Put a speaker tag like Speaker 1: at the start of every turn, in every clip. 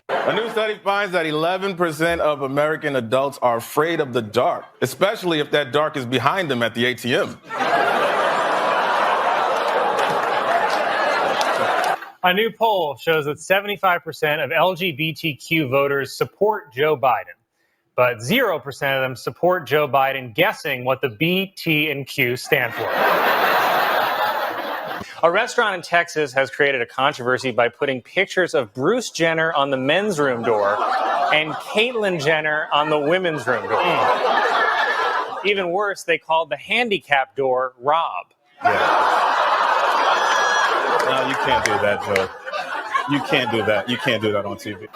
Speaker 1: A new study finds that 11% of American adults are afraid of the dark, especially if that dark is behind them at the ATM.
Speaker 2: A new poll shows that 75% of LGBTQ voters support Joe Biden, but 0% of them support Joe Biden guessing what the B, T, and Q stand for. A restaurant in Texas has created a controversy by putting pictures of Bruce Jenner on the men's room door and Caitlyn Jenner on the women's room door. Even worse, they called the handicap door Rob.
Speaker 1: Yeah. No, you can't do that, Joe. You can't do that. You can't do that on TV.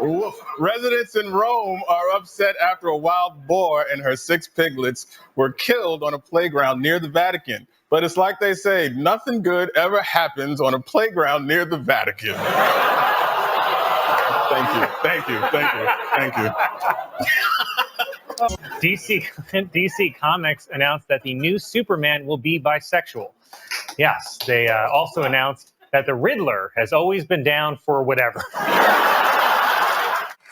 Speaker 1: Woof. Residents in Rome are upset after a wild boar and her 6 piglets were killed on a playground near the Vatican. But it's like they say, nothing good ever happens on a playground near the Vatican. Thank you.
Speaker 2: DC Comics announced that the new Superman will be bisexual. Yes, they also announced that the Riddler has always been down for whatever.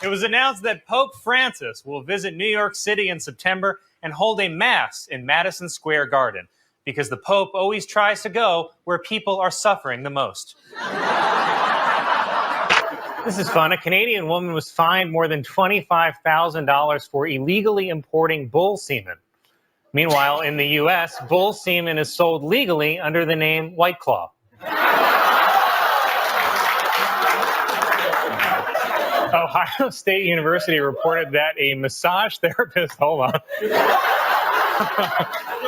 Speaker 2: It was announced that Pope Francis will visit New York City in September and hold a mass in Madison Square Garden, because the Pope always tries to go where people are suffering the most. This is fun. A Canadian woman was fined more than $25,000 for illegally importing bull semen. Meanwhile, in the U.S., bull semen is sold legally under the name White Claw. Ohio State University reported that a massage therapist,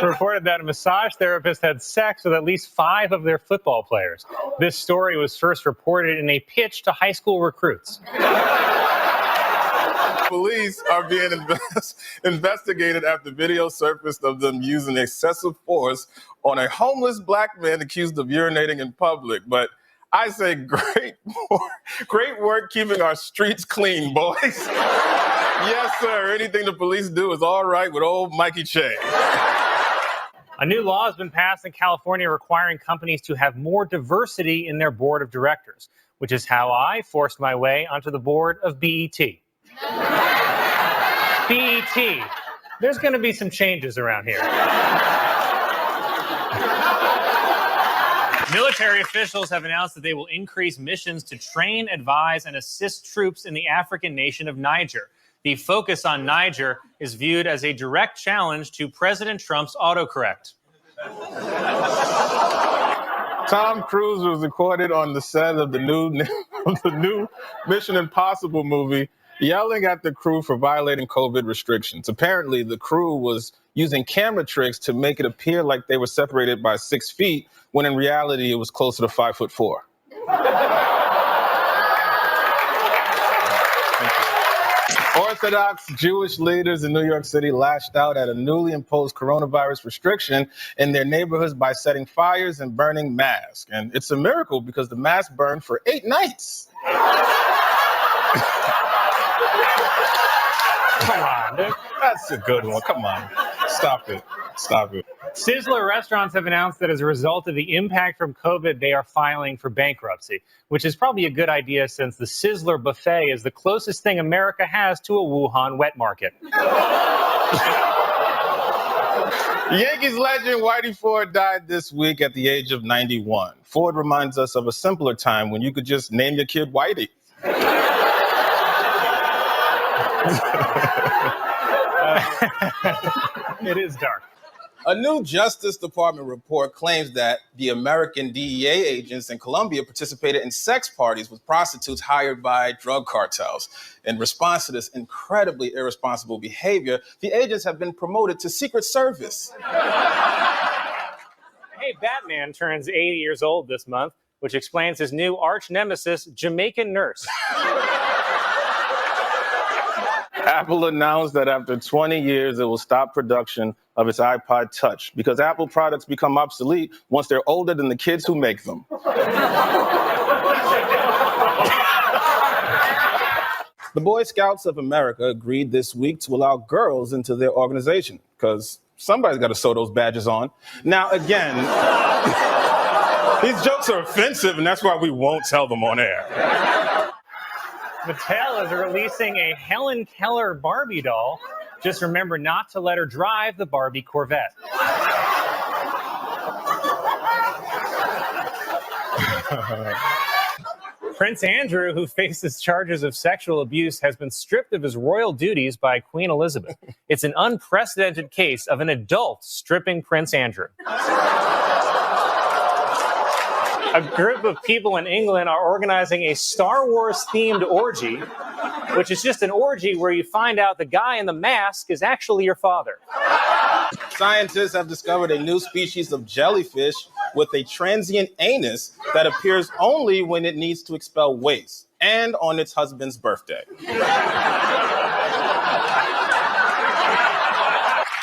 Speaker 2: reported that a massage therapist had sex with at least 5 of their football players. This story was first reported in a pitch to high school recruits.
Speaker 1: Police are being investigated after video surfaced of them using excessive force on a homeless black man accused of urinating in public. But I say great work keeping our streets clean, boys. Yes, sir. Anything the police do is all right with old Mikey Che.
Speaker 2: A new law has been passed in California requiring companies to have more diversity in their board of directors, which is how I forced my way onto the board of BET. BET. There's going to be some changes around here. Military officials have announced that they will increase missions to train, advise, and assist troops in the African nation of Niger. The focus on Niger is viewed as a direct challenge to President Trump's autocorrect.
Speaker 1: Tom Cruise was recorded on the set of the new Mission Impossible movie yelling at the crew for violating COVID restrictions. Apparently, the crew was using camera tricks to make it appear like they were separated by 6 feet, when in reality it was closer to 5'4". Orthodox Jewish leaders in New York City lashed out at a newly imposed coronavirus restriction in their neighborhoods by setting fires and burning masks. And it's a miracle because the masks burned for 8 nights.
Speaker 2: Come on, dude.
Speaker 1: That's a good one. Come on. Stop it.
Speaker 2: Sizzler restaurants have announced that as a result of the impact from COVID, they are filing for bankruptcy, which is probably a good idea since the Sizzler buffet is the closest thing America has to a Wuhan wet market.
Speaker 1: Yankees legend Whitey Ford died this week at the age of 91. Ford reminds us of a simpler time when you could just name your kid Whitey.
Speaker 2: It is dark.
Speaker 1: A new Justice Department report claims that the American DEA agents in Colombia participated in sex parties with prostitutes hired by drug cartels. In response to this incredibly irresponsible behavior, the agents have been promoted to Secret Service.
Speaker 2: Hey, Batman turns 80 years old this month, which explains his new arch nemesis, Jamaican Nurse.
Speaker 1: Apple announced that after 20 years, it will stop production of its iPod Touch because Apple products become obsolete once they're older than the kids who make them. The Boy Scouts of America agreed this week to allow girls into their organization because somebody's got to sew those badges on. Now, again, these jokes are offensive, and that's why we won't tell them on air.
Speaker 2: Mattel is releasing a Helen Keller Barbie doll. Just remember not to let her drive the Barbie Corvette. Prince Andrew, who faces charges of sexual abuse, has been stripped of his royal duties by Queen Elizabeth. It's an unprecedented case of an adult stripping Prince Andrew. A group of people in England are organizing a Star Wars-themed orgy, which is just an orgy where you find out the guy in the mask is actually your father.
Speaker 1: Scientists have discovered a new species of jellyfish with a transient anus that appears only when it needs to expel waste and on its husband's birthday.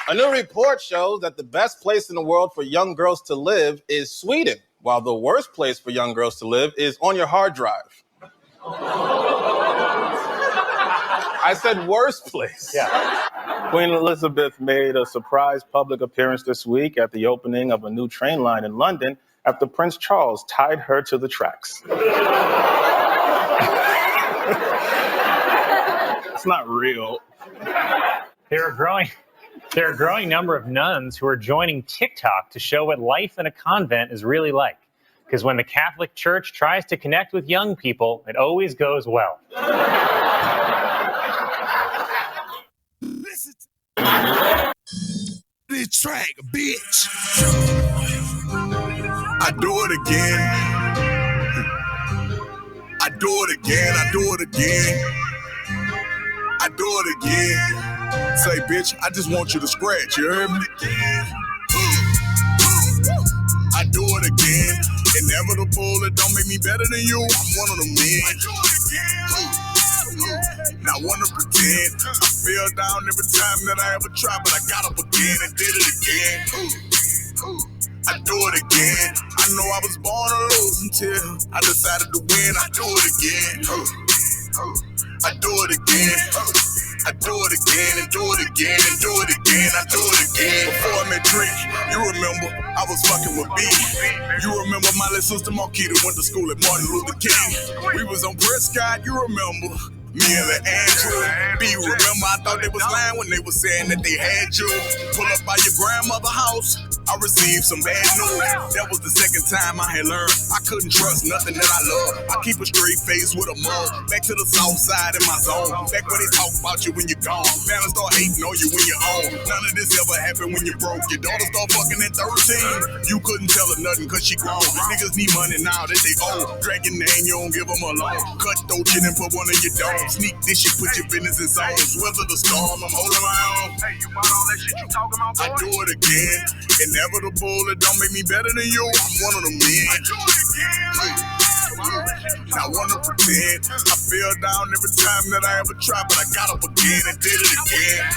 Speaker 1: A new report shows that the best place in the world for young girls to live is Sweden, while the worst place for young girls to live is on your hard drive. I said worst place.
Speaker 2: Yeah.
Speaker 1: Queen Elizabeth made a surprise public appearance this week at the opening of a new train line in London after Prince Charles tied her to the tracks. It's not real.
Speaker 2: There are a growing number of nuns who are joining TikTok to show what life in a convent is really like. Because when the Catholic Church tries to connect with young people, it always goes well.
Speaker 3: Listen to this track, bitch. I do it again. I do it again. I do it again. I do it again. Say, bitch, I just want you to scratch, you heard me? I do it again. Inevitable, it don't make me better than you. I'm one of them men. I do it again. Not wanna pretend. I fell down every time that I ever tried, but I got up again and did it again. I do it again. I know I was born to lose until I decided to win. I do it again. I do it again. I do it again and do it again and do it again. I do it again. Before I met Drake, you remember I was fucking with B. You remember my little sister Marquita went to school at Martin Luther King. We was on Prescott, you remember. Me and the Andrew. B, remember I thought they was lying when they was saying that they had you. Pull up by your grandmother's house, I received some bad news. That was the second time I had learned I couldn't trust nothing that I love. I keep a straight face with a mug. Back to the south side in my zone. Back when they talk about you when you're gone. Family start hating on you when you're on. None of this ever happened when you're broke. Your daughter start fucking at 13. You couldn't tell her nothing cause she grown. Niggas need money now that they owe. Drag your name, you don't give them a loan. Cut throat shit and put one in your dome. Sneak this shit, put your business in zones. Weather the storm, I'm holding my own. Hey, you bought all that shit you talking about, boy? I do it again. Inevitable, it don't make me better than you. I'm one of them men. I do it again. I wanna pretend. I fell down every time that I ever tried, but I got up again and did it again.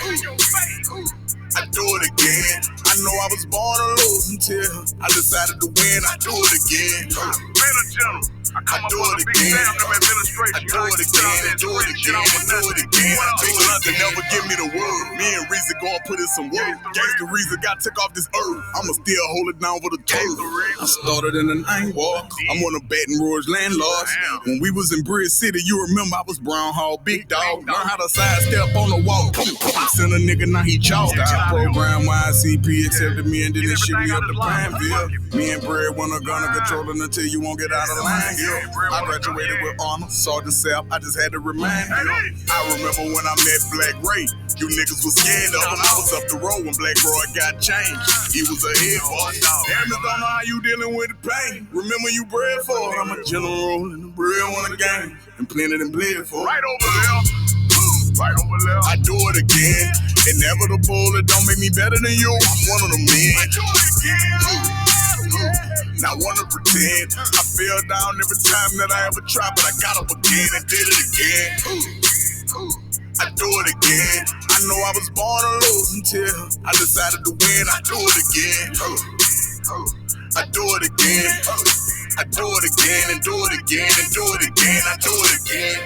Speaker 3: I do it again. I know I was born to lose until I decided to win. I do it again. I do it again. I do it again. I do it again. I do it again. Big London never give me the word. Me and Reezy go and put in some work. Gangsta Reezy got took off this earth. I'ma still hold it down for the turf. I started in the night walk. I'm one of Baton Rouge landlords. When we was in Bridge City, you remember I was Brown Hall, big dog. Learn how to sidestep on the wall. Send a nigga, now he chalked. I program YCP accepted me and then this shit me up to Pineville. Me and Bread wanna gonna control it until you won't get out of line. I graduated with honor, Sergeant Sap, I just had to remind you. I remember when I met Black Ray, you niggas was scared of him. I was up the road when Black Roy got changed. He was a head boss. Damn, don't know how you dealing with the pain. Remember you bred for it. I'm a general and the bread on the game. And plenty than bled for it. Right over there. Right over there. I do it again. Inevitable, it don't make me better than you. I'm one of them men. I do it again. Not wanna pretend. I fell down every time that I ever tried, but I got up again and did it again. I do it again. I know I was born to lose until I decided to win. I do it again. I do it again. I do it again and do it again and do it again. I do it again.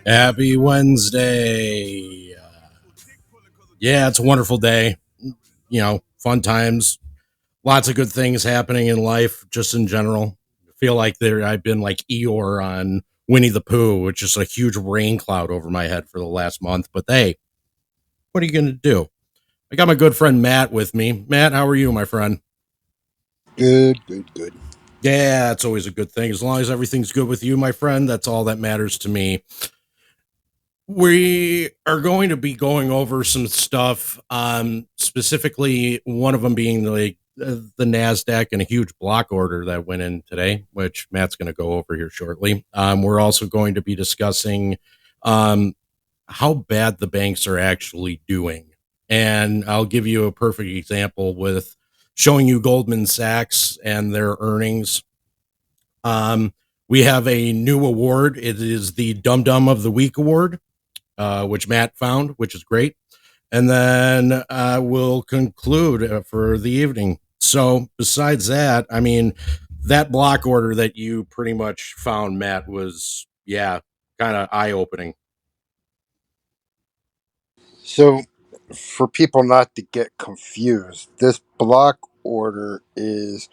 Speaker 4: Happy Wednesday. Yeah, it's a wonderful day. You know, fun times. Lots of good things happening in life, just in general. feel like I've been like Eeyore on Winnie the Pooh, which is a huge rain cloud over my head for the last month. But hey, what are you going to do? I got my good friend Matt with me. Matt, how are you, my friend?
Speaker 5: Good.
Speaker 4: Yeah, it's always a good thing. As long as everything's good with you, my friend, that's all that matters to me. We are going to be going over some stuff, specifically one of them being like the NASDAQ and a huge block order that went in today, which Matt's going to go over here shortly. We're also going to be discussing how bad the banks are actually doing. And I'll give you a perfect example with showing you Goldman Sachs and their earnings. We have a new award. It is the Dum Dum of the Week award, which Matt found, which is great. And then we'll conclude for the evening. So besides that, I mean, that block order that you pretty much found, Matt, was, yeah, kind of eye-opening.
Speaker 5: So, for people not to get confused, this block order is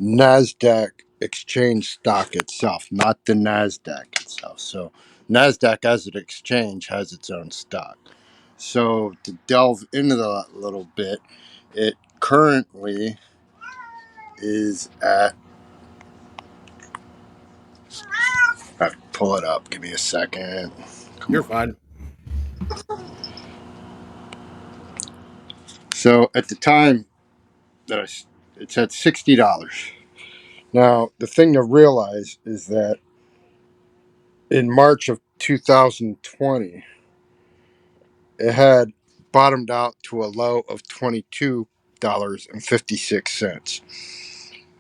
Speaker 5: NASDAQ exchange stock itself, not the NASDAQ itself. So, NASDAQ as an exchange has its own stock. So, to delve into that a little bit, it currently is at. I have to pull it up. Give me a second. Come
Speaker 4: You're
Speaker 5: on.
Speaker 4: fine.
Speaker 5: So, at the time that it's at $60. Now, the thing to realize is that in March of 2020, it had bottomed out to a low of $22.56.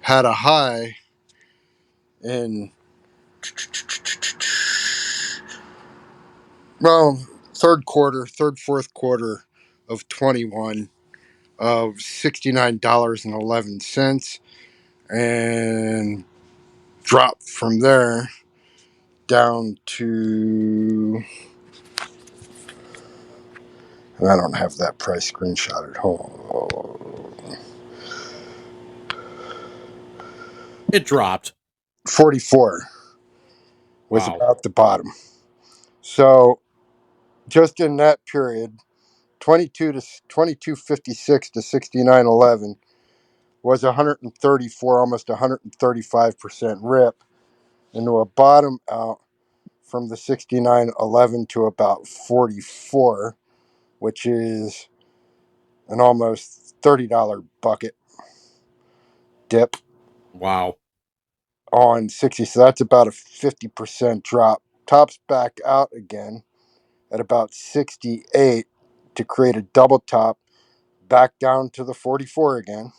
Speaker 5: Had a high in, well, fourth quarter of 21 of $69.11 and dropped from there down to, I don't have that price screenshotted. Hold on.
Speaker 4: It dropped.
Speaker 5: 44 was
Speaker 4: Wow.
Speaker 5: about the bottom. So just in that period, 2256 to 69.11 was 134, almost 135% rip into a bottom out from the 69.11 to about 44, which is an almost $30 bucket dip
Speaker 4: Wow.
Speaker 5: on 60. So that's about a 50% drop. Tops back out again at about 68 to create a double top back down to the 44 again.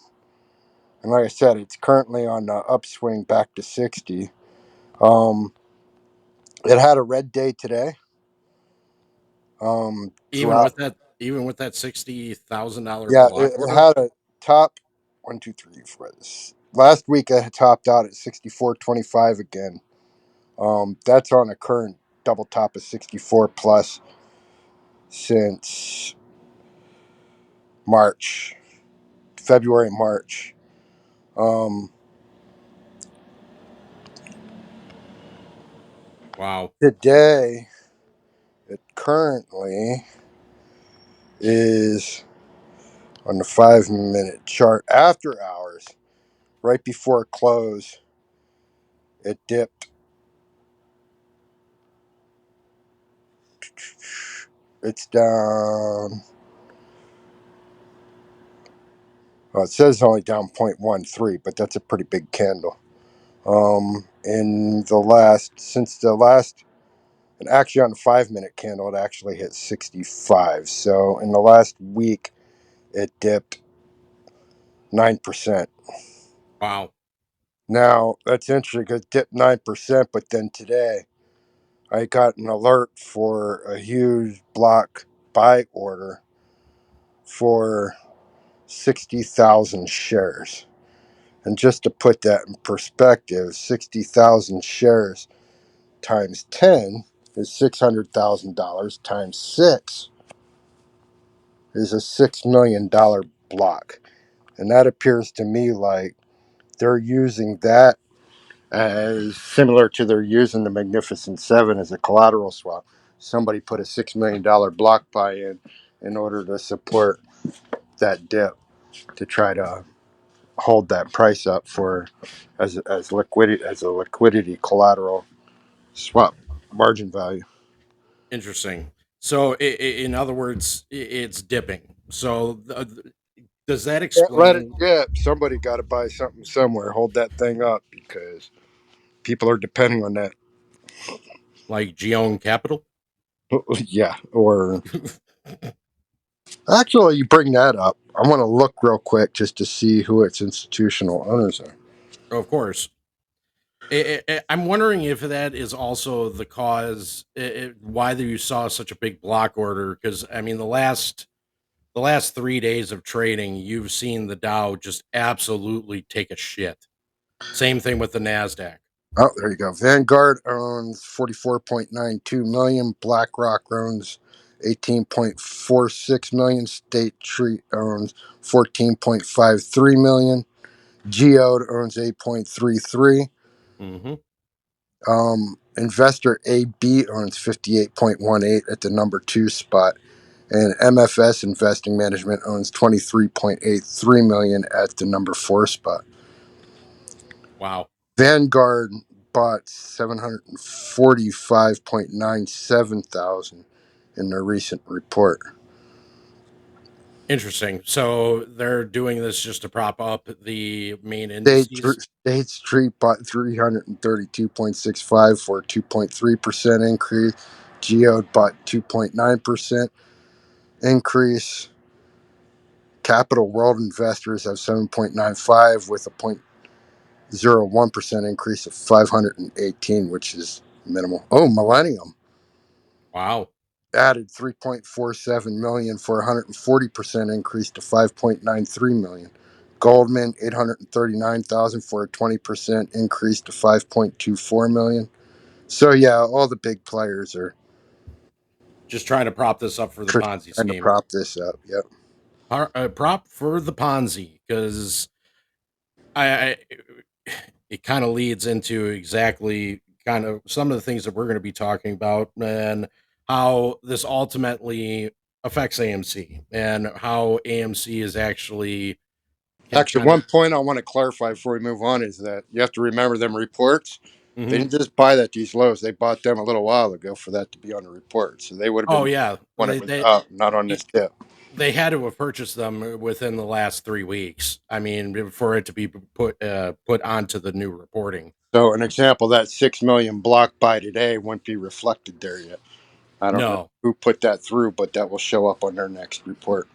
Speaker 5: And like I said, it's currently on the upswing back to 60. Um, it had a red day today.
Speaker 4: Even
Speaker 5: Drop.
Speaker 4: with that $60,000
Speaker 5: Yeah,
Speaker 4: block
Speaker 5: it
Speaker 4: order.
Speaker 5: had a top 1, 2, 3, 4. Last week it had topped out at 64.25 again. That's on a current double top of 64 plus since March, February, March. Um,
Speaker 4: Wow.
Speaker 5: Today, it currently is on the 5 minute chart after hours, right before close. It dipped. It's down. Well, it says only down 0.13, but that's a pretty big candle. In the last, since the last, and actually on the 5 minute candle, it actually hit 65. So in the last week, it dipped 9%.
Speaker 4: Wow.
Speaker 5: Now, that's interesting because it dipped 9%, but then today I got an alert for a huge block buy order for 60,000 shares. And just to put that in perspective, 60,000 shares times 10 is $600,000 times 6 is a $6 million block. And that appears to me like they're using that as similar to their using the Magnificent Seven as a collateral swap. Somebody put a $6 million block buy in order to support that dip to try to hold that price up for as liquidity as a liquidity collateral swap margin value.
Speaker 4: Interesting. So, in other words, it's dipping. So, does that
Speaker 5: Can't let it
Speaker 4: explain,
Speaker 5: dip. Somebody got to buy something somewhere. Hold that thing up because people are depending on that.
Speaker 4: like Geon Capital?
Speaker 5: Yeah. Or actually, you bring that up. I want to look real quick just to see who its institutional owners are.
Speaker 4: Of course. I'm wondering if that is also the cause why you saw such a big block order. Because I mean, the last 3 days of trading, you've seen the Dow just absolutely take a shit. Same thing with the Nasdaq.
Speaker 5: Oh, there you go. Vanguard owns 44.92 million. BlackRock owns 18.46 million. State Street owns 14.53 million. Geode owns 8.33.
Speaker 4: Mm-hmm.
Speaker 5: Investor AB owns 58.18 at the number 2 spot. And MFS Investing Management owns 23.83 million at the number 4 spot.
Speaker 4: Wow.
Speaker 5: Vanguard bought 745.97 thousand in their recent report.
Speaker 4: Interesting. So they're doing this just to prop up the main indices.
Speaker 5: State Street bought 332.65 for a 2.3% increase. Geode bought 2.9% increase. Capital World investors have 7.95 with a 0.01% increase of 518, which is minimal. Oh, Millennium
Speaker 4: Wow.
Speaker 5: added 3.47 million for a 140% increase to 5.93 million. Goldman 839,000 for a 20% increase to 5.24 million. So yeah, all the big players are
Speaker 4: Just trying to prop this up for the Ponzi
Speaker 5: trying to
Speaker 4: scheme.
Speaker 5: prop this up. Yep.
Speaker 4: Prop for the Ponzi, because I it kind of leads into exactly kind of some of the things that we're going to be talking about, and how this ultimately affects AMC and how AMC is actually can
Speaker 5: Actually,
Speaker 4: kind of.
Speaker 5: one point I want to clarify before we move on is that you have to remember them reports. They
Speaker 4: Mhm.
Speaker 5: didn't just buy that these lows; they bought them a little while ago for that to be on the report. So they would have
Speaker 4: Oh
Speaker 5: been
Speaker 4: yeah,
Speaker 5: when it was up, not on this dip.
Speaker 4: they had to have purchased them within the last 3 weeks. I mean, for it to be put onto the new reporting.
Speaker 5: So an example, that 6 million block buy today won't be reflected there yet. I don't know
Speaker 4: No,
Speaker 5: who put that through, but that will show up on their next report.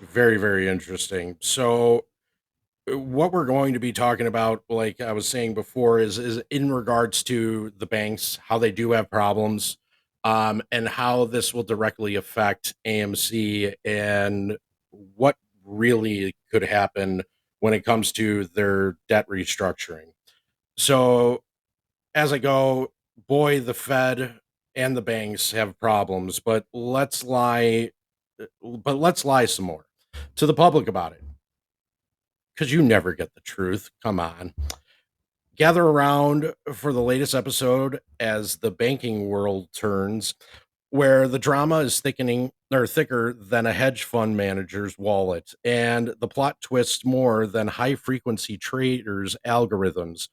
Speaker 4: very very interesting. So what we're going to be talking about, like I was saying before, is in regards to the banks, how they do have problems, and how this will directly affect AMC, and what really could happen when it comes to their debt restructuring. So as I go, boy, the Fed and the banks have problems, but let's lie some more to the public about it, because you never get the truth. Come on. Gather around for the latest episode as the banking world turns, where the drama is thickening or thicker than a hedge fund manager's wallet, and the plot twists more than high frequency traders' algorithms.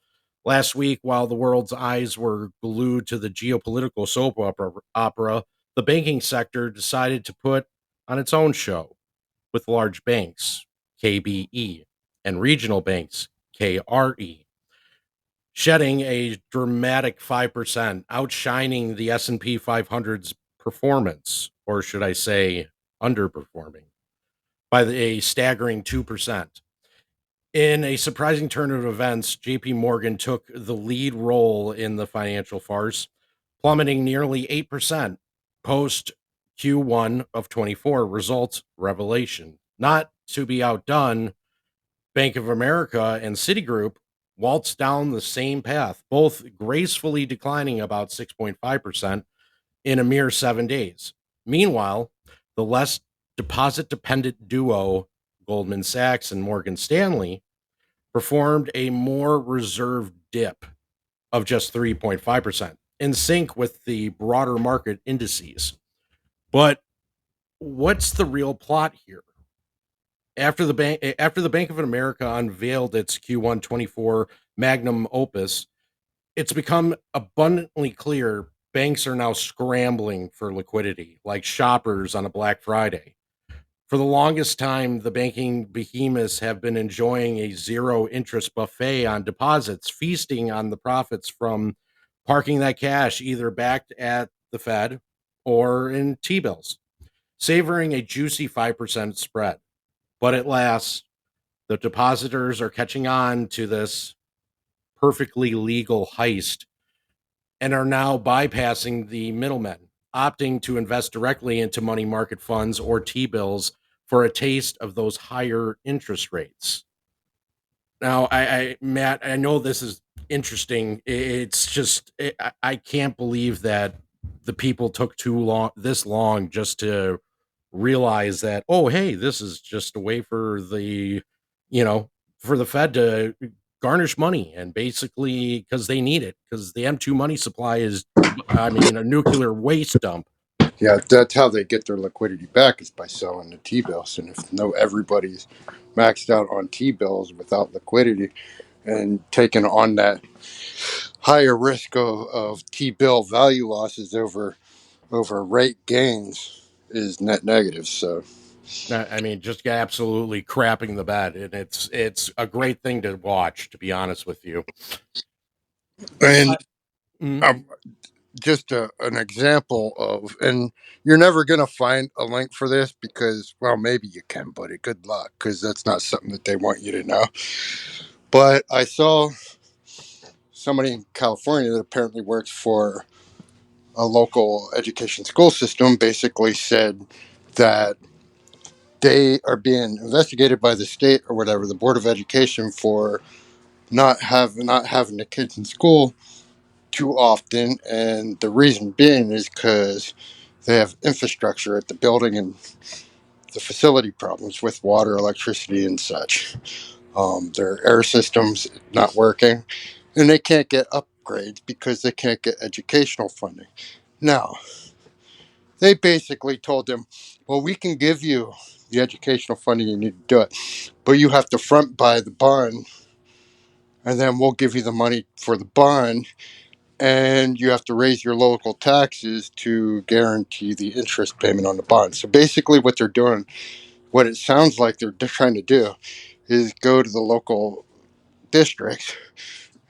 Speaker 4: Last week, while the world's eyes were glued to the geopolitical soap opera, the banking sector decided to put on its own show with large banks, KBE, and regional banks, KRE, shedding a dramatic 5%, outshining the S&P 500's performance, or should I say underperforming, by a staggering 2%. In a surprising turn of events, JP Morgan took the lead role in the financial farce, plummeting nearly 8% post Q1 of 24 results revelation. Not to be outdone, Bank of America and Citigroup waltzed down the same path, both gracefully declining about 6.5% in a mere 7 days. Meanwhile, the less deposit dependent duo, Goldman Sachs and Morgan Stanley, performed a more reserved dip of just 3.5%, in sync with the broader market indices. But what's the real plot here? After the Bank of America unveiled its Q1 24 magnum opus, it's become abundantly clear banks are now scrambling for liquidity, like shoppers on a Black Friday. For the longest time, the banking behemoths have been enjoying a zero interest buffet on deposits, feasting on the profits from parking that cash either backed at the Fed or in T bills, savoring a juicy 5% spread. But at last, the depositors are catching on to this perfectly legal heist and are now bypassing the middlemen, opting to invest directly into money market funds or T bills for a taste of those higher interest rates. Now, Matt, I know this is interesting. It's just I can't believe that the people took this long just to realize that, oh, hey, this is just a way for for the Fed to garnish money, and basically because they need it, because the M2 money supply is, I mean, a nuclear waste dump.
Speaker 5: Yeah, that's how they get their liquidity back, is by selling the T bills. And if everybody's maxed out on T bills without liquidity and taking on that higher risk of T bill value losses over rate gains, is net negative. So
Speaker 4: I mean, just absolutely crapping the bed, and it's a great thing to watch, to be honest with you.
Speaker 5: and
Speaker 4: Mm.
Speaker 5: um, just an example of, and you're never going to find a link for this because, well, maybe you can, buddy. Good luck, because that's not something that they want you to know. But I saw somebody in California that apparently works for a local education school system basically said that they are being investigated by the state or whatever, the Board of Education, for not having the kids in school too often, and the reason being is because they have infrastructure at the building and the facility problems with water, electricity, and such. Their air systems not working, and they can't get upgrades because they can't get educational funding. Now, they basically told them, well, we can give you the educational funding you need to do it, but you have to front buy the bond, and then we'll give you the money for the bond, and you have to raise your local taxes to guarantee the interest payment on the bond. So basically what they're doing, what it sounds like they're trying to do, is go to the local districts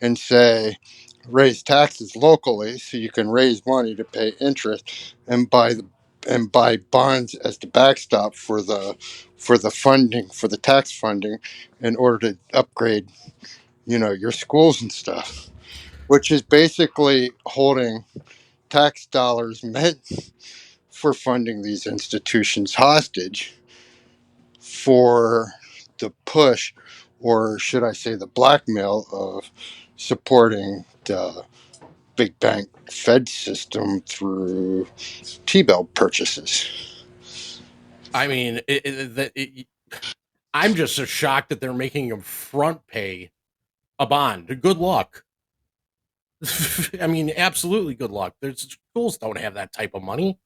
Speaker 5: and say, raise taxes locally so you can raise money to pay interest, and buy bonds as the backstop for the funding, for the tax funding, in order to upgrade your schools and stuff, which is basically holding tax dollars meant for funding these institutions hostage for the push, or should I say the blackmail, of supporting the big bank Fed system through T-bill purchases.
Speaker 4: I mean, I'm just so shocked that they're making them front pay a bond. Good luck. I mean, absolutely good luck. There's schools don't have that type of money.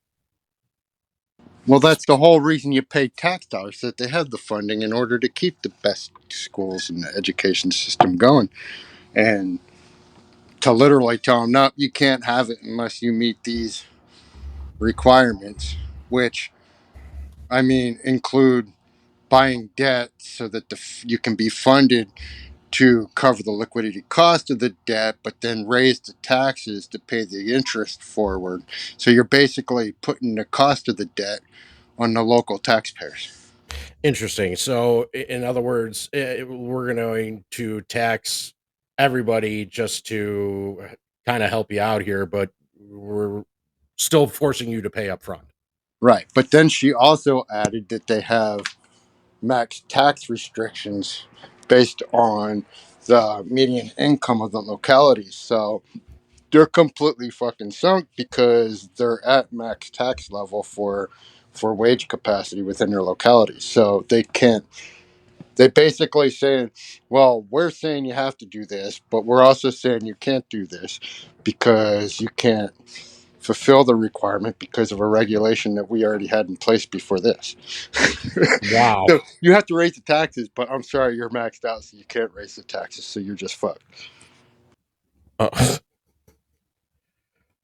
Speaker 5: Well, that's the whole reason you pay tax dollars, that they have the funding in order to keep the best schools and the education system going. And to literally tell them, no, you can't have it unless you meet these requirements, which, I mean, include buying debt so that you can be funded to cover the liquidity cost of the debt, but then raise the taxes to pay the interest forward. So you're basically putting the cost of the debt on the local taxpayers.
Speaker 4: Interesting. So, in other words, we're going to tax everybody just to kind of help you out here, but we're still forcing you to pay up front.
Speaker 5: Right. But then she also added that they have max tax restrictions based on the median income of the localities. So they're completely fucking sunk because they're at max tax level for wage capacity within their localities. So they can't They basically saying, well, we're saying you have to do this, but we're also saying you can't do this because you can't fulfill the requirement because of a regulation that we already had in place before this.
Speaker 4: Wow.
Speaker 5: So you have to raise the taxes, but I'm sorry, you're maxed out, so you can't raise the taxes, so you're just fucked.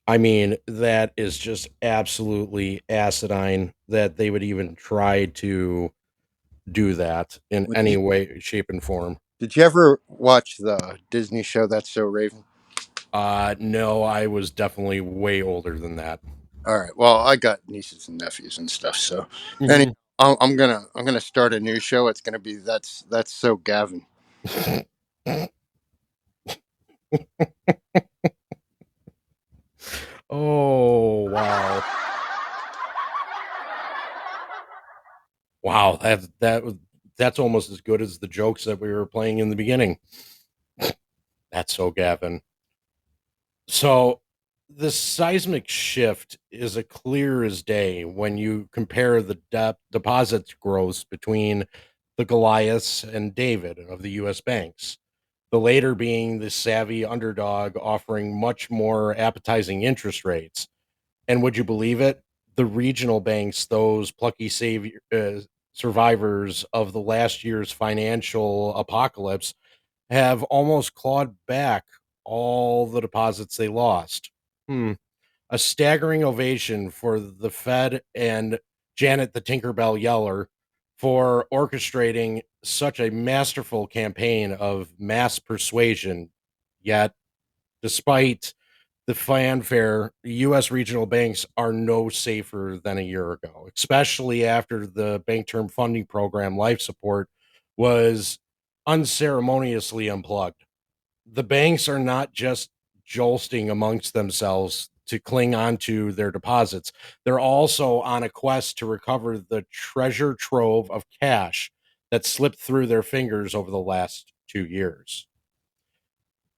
Speaker 4: I mean, that is just absolutely asinine that they would even try to do that in any way, shape, and form.
Speaker 5: Did you ever watch the Disney show That's So Raven?
Speaker 4: No, I was definitely way older than that.
Speaker 5: All right. Well, I got nieces and nephews and stuff. So, anyway,
Speaker 4: Mhm.
Speaker 5: I'm gonna start a new show. It's gonna be That's So Gavin.
Speaker 4: Oh, wow. Wow, that's almost as good as the jokes that we were playing in the beginning. That's so Gavin. So the seismic shift is a clear as day when you compare the deposits growth between the Goliaths and David of the US banks. The later being the savvy underdog offering much more appetizing interest rates. And would you believe it? The regional banks, those plucky survivors of the last year's financial apocalypse, have almost clawed back all the deposits they lost. A staggering ovation for the Fed and Janet the Tinkerbell Yeller for orchestrating such a masterful campaign of mass persuasion. Yet, despite the fanfare, U.S. regional banks are no safer than a year ago, especially after the Bank Term Funding Program life support was unceremoniously unplugged. The banks are not just jolting amongst themselves to cling on to their deposits, they're also on a quest to recover the treasure trove of cash that slipped through their fingers over the last 2 years.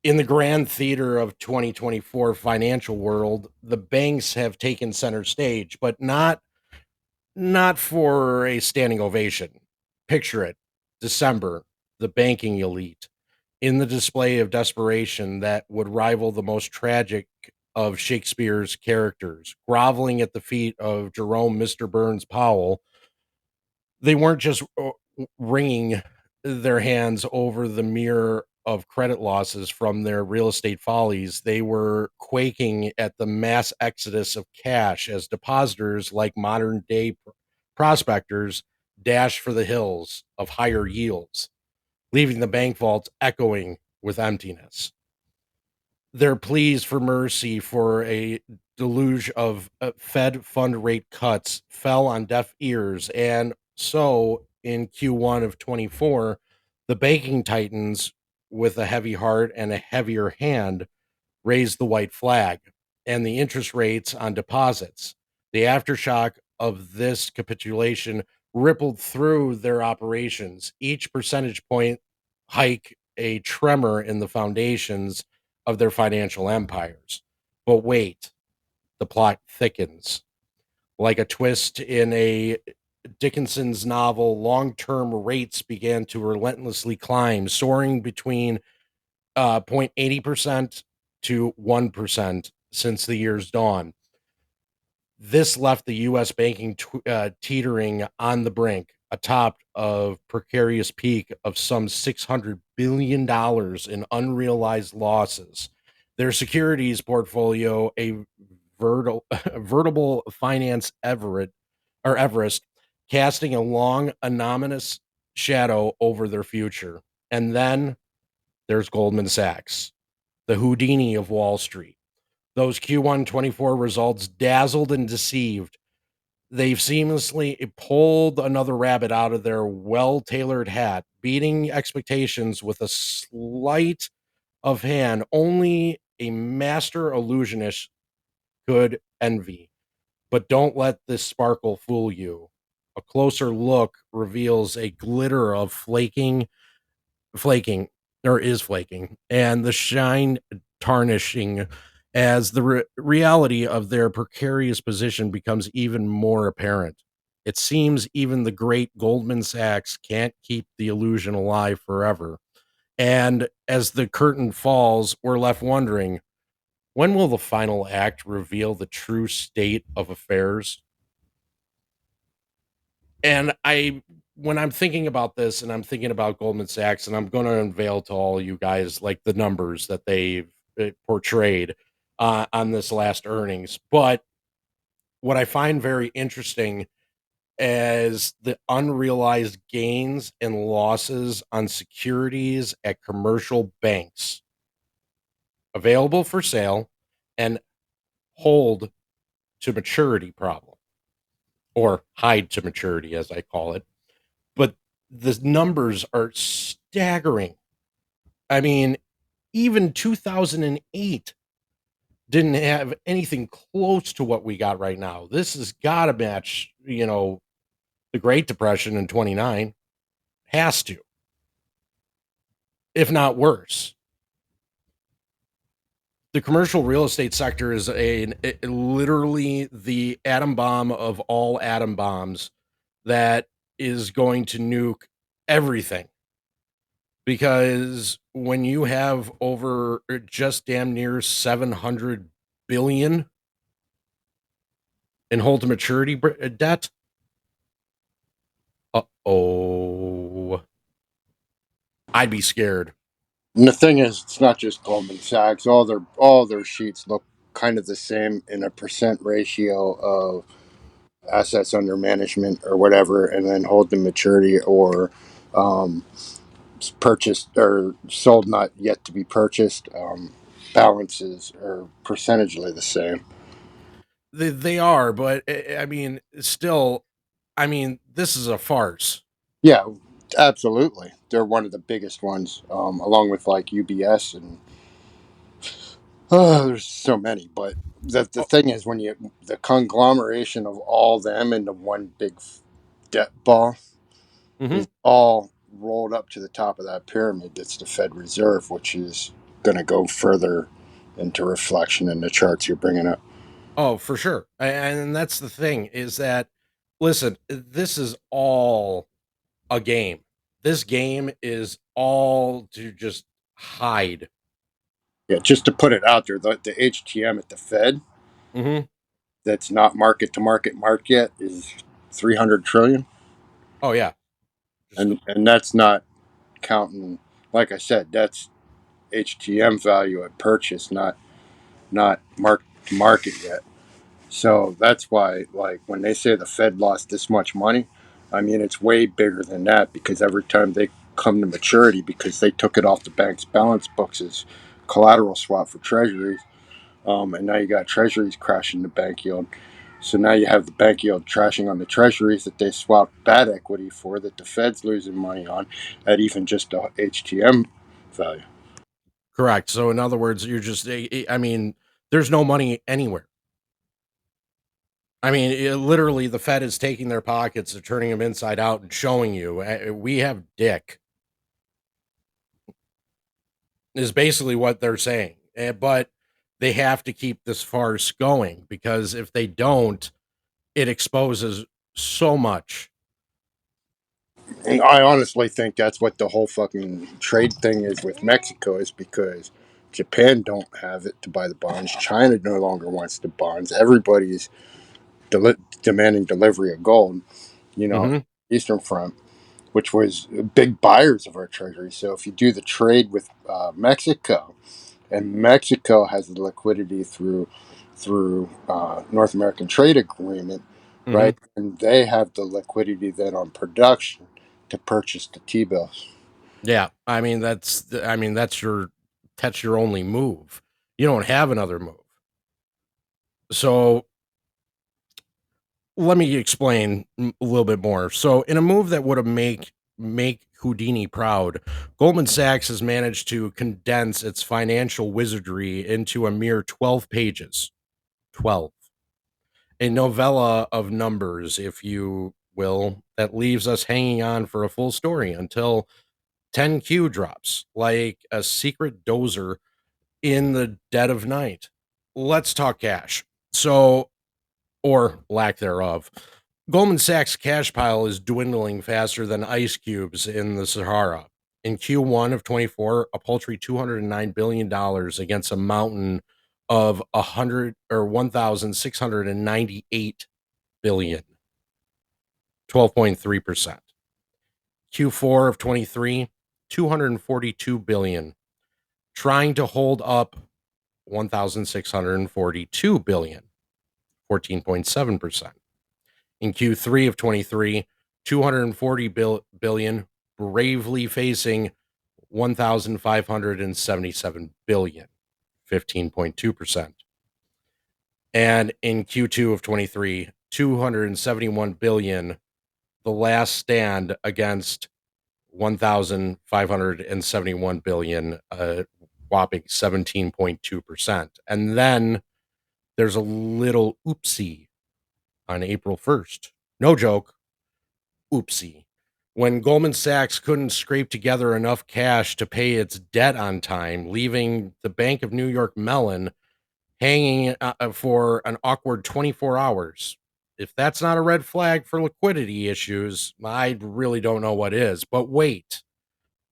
Speaker 4: In the grand theater of 2024 financial world, the banks have taken center stage, but not for a standing ovation. Picture it, December, the banking elite in the display of desperation that would rival the most tragic of Shakespeare's characters, groveling at the feet of Jerome Mr. Burns Powell. They weren't just wringing their hands over the mirror of credit losses from their real estate follies. They were quaking at the mass exodus of cash as depositors, like modern day prospectors, dash for the hills of higher yields, leaving the bank vaults echoing with emptiness. Their pleas for mercy for a deluge of Fed fund rate cuts fell on deaf ears. And so in Q1 of 24, the banking titans, with a heavy heart and a heavier hand, raised the white flag and the interest rates on deposits. The aftershock of this capitulation rippled through their operations, each percentage point hike a tremor in the foundations of their financial empires. But wait, the plot thickens. Like a twist in a Dickinson's novel, long term rates began to relentlessly climb, soaring between 0.80% to 1% since the year's dawn. This left the U.S. banking teetering on the brink, atop of precarious peak of some $600 billion in unrealized losses. Their securities portfolio, a veritable finance Everest, casting a long, anonymous shadow over their future. And then there's Goldman Sachs, the Houdini of Wall Street. Those Q1 24 results dazzled and deceived. They've seamlessly pulled another rabbit out of their well-tailored hat, beating expectations with a sleight of hand only a master illusionist could envy. But don't let this sparkle fool you. A closer look reveals a glitter of flaking, or is flaking, and the shine tarnishing as the reality of their precarious position becomes even more apparent. It seems even the great Goldman Sachs can't keep the illusion alive forever. And as the curtain falls, we're left wondering, when will the final act reveal the true state of affairs? And when I'm thinking about this and I'm thinking about Goldman Sachs, and I'm going to unveil to all you guys like the numbers that they've portrayed on this last earnings. But what I find very interesting is the unrealized gains and losses on securities at commercial banks available for sale and hold to maturity problem, or hide to maturity, as I call it. But the numbers are staggering. I mean, even 2008 didn't have anything close to what we got right now. This has got to match, the Great Depression in 29. Has to, if not worse. The commercial real estate sector is literally the atom bomb of all atom bombs that is going to nuke everything. Because when you have over just damn near 700 billion in hold to maturity debt, I'd be scared.
Speaker 5: And the thing is, it's not just Goldman Sachs. All their sheets look kind of the same in a percent ratio of assets under management or whatever, and then hold to maturity or um, purchased or sold not yet to be purchased. Balances are percentagely the same.
Speaker 4: They are, but I mean, still, I mean, this is a farce.
Speaker 5: Yeah, absolutely. They're one of the biggest ones, along with like UBS and there's so many. But the thing is, when you the conglomeration of all them into one big debt ball
Speaker 4: Mm-hmm.
Speaker 5: is all rolled up to the top of that pyramid. That's the Fed Reserve, which is going to go further into reflection in the charts you're bringing up.
Speaker 4: Oh, for sure. And that's the thing is that, listen, this is all a game. This game is all to just hide.
Speaker 5: Yeah, just to put it out there, the HTM at the Fed
Speaker 4: Mm-hmm.
Speaker 5: that's not market to market yet is 300 trillion,
Speaker 4: Oh, yeah. Just,
Speaker 5: and that's not counting. Like I said, that's HTM value at purchase, not mark to market yet. So that's why, like, when they say the Fed lost this much money, I mean, it's way bigger than that because every time they come to maturity, because they took it off the bank's balance books as collateral swap for treasuries, and now you got treasuries crashing the bank yield. So now you have the bank yield trashing on the treasuries that they swapped bad equity for, that the Fed's losing money on at even just a HTM value.
Speaker 4: correct. So, in other words, you're just, I mean, there's no money anywhere. I mean, literally, the Fed is taking their pockets, they're turning them inside out and showing you, we have dick, is basically what they're saying. But they have to keep this farce going because if they don't, it exposes so much.
Speaker 5: And I honestly think that's what the whole fucking trade thing is with Mexico, is because Japan don't have it to buy the bonds. China no longer wants the bonds. Everybody's demanding delivery of gold,
Speaker 4: Mm-hmm.
Speaker 5: Eastern Front, which was big buyers of our treasury. So if you do the trade with Mexico, and Mexico has the liquidity through North American Trade Agreement,
Speaker 4: Mm-hmm.
Speaker 5: right? And they have the liquidity then on production to purchase the T bills.
Speaker 4: Yeah, I mean that's your only move. You don't have another move. So let me explain a little bit more. So in a move that would have make Houdini proud, Goldman Sachs has managed to condense its financial wizardry into a mere 12 pages. 12. A novella of numbers, if you will, that leaves us hanging on for a full story until 10Q drops like a secret dozer in the dead of night. Let's talk cash. So, or lack thereof. Goldman Sachs cash pile is dwindling faster than ice cubes in the Sahara. In Q1 of 24, a paltry $209 billion against a mountain of 1,698 billion, 12.3%. Q4 of 23, 242 billion, trying to hold up 1,642 billion, 14.7%. In Q3 of 23, 240 billion, bravely facing 1,577 billion, 15.2%. And in Q2 of 23, 271 billion, the last stand against 1,571 billion, whopping 17.2%. And then there's a little oopsie on April 1st. No joke. Oopsie. When Goldman Sachs couldn't scrape together enough cash to pay its debt on time, leaving the Bank of New York Mellon hanging for an awkward 24 hours. If that's not a red flag for liquidity issues, I really don't know what is. But wait,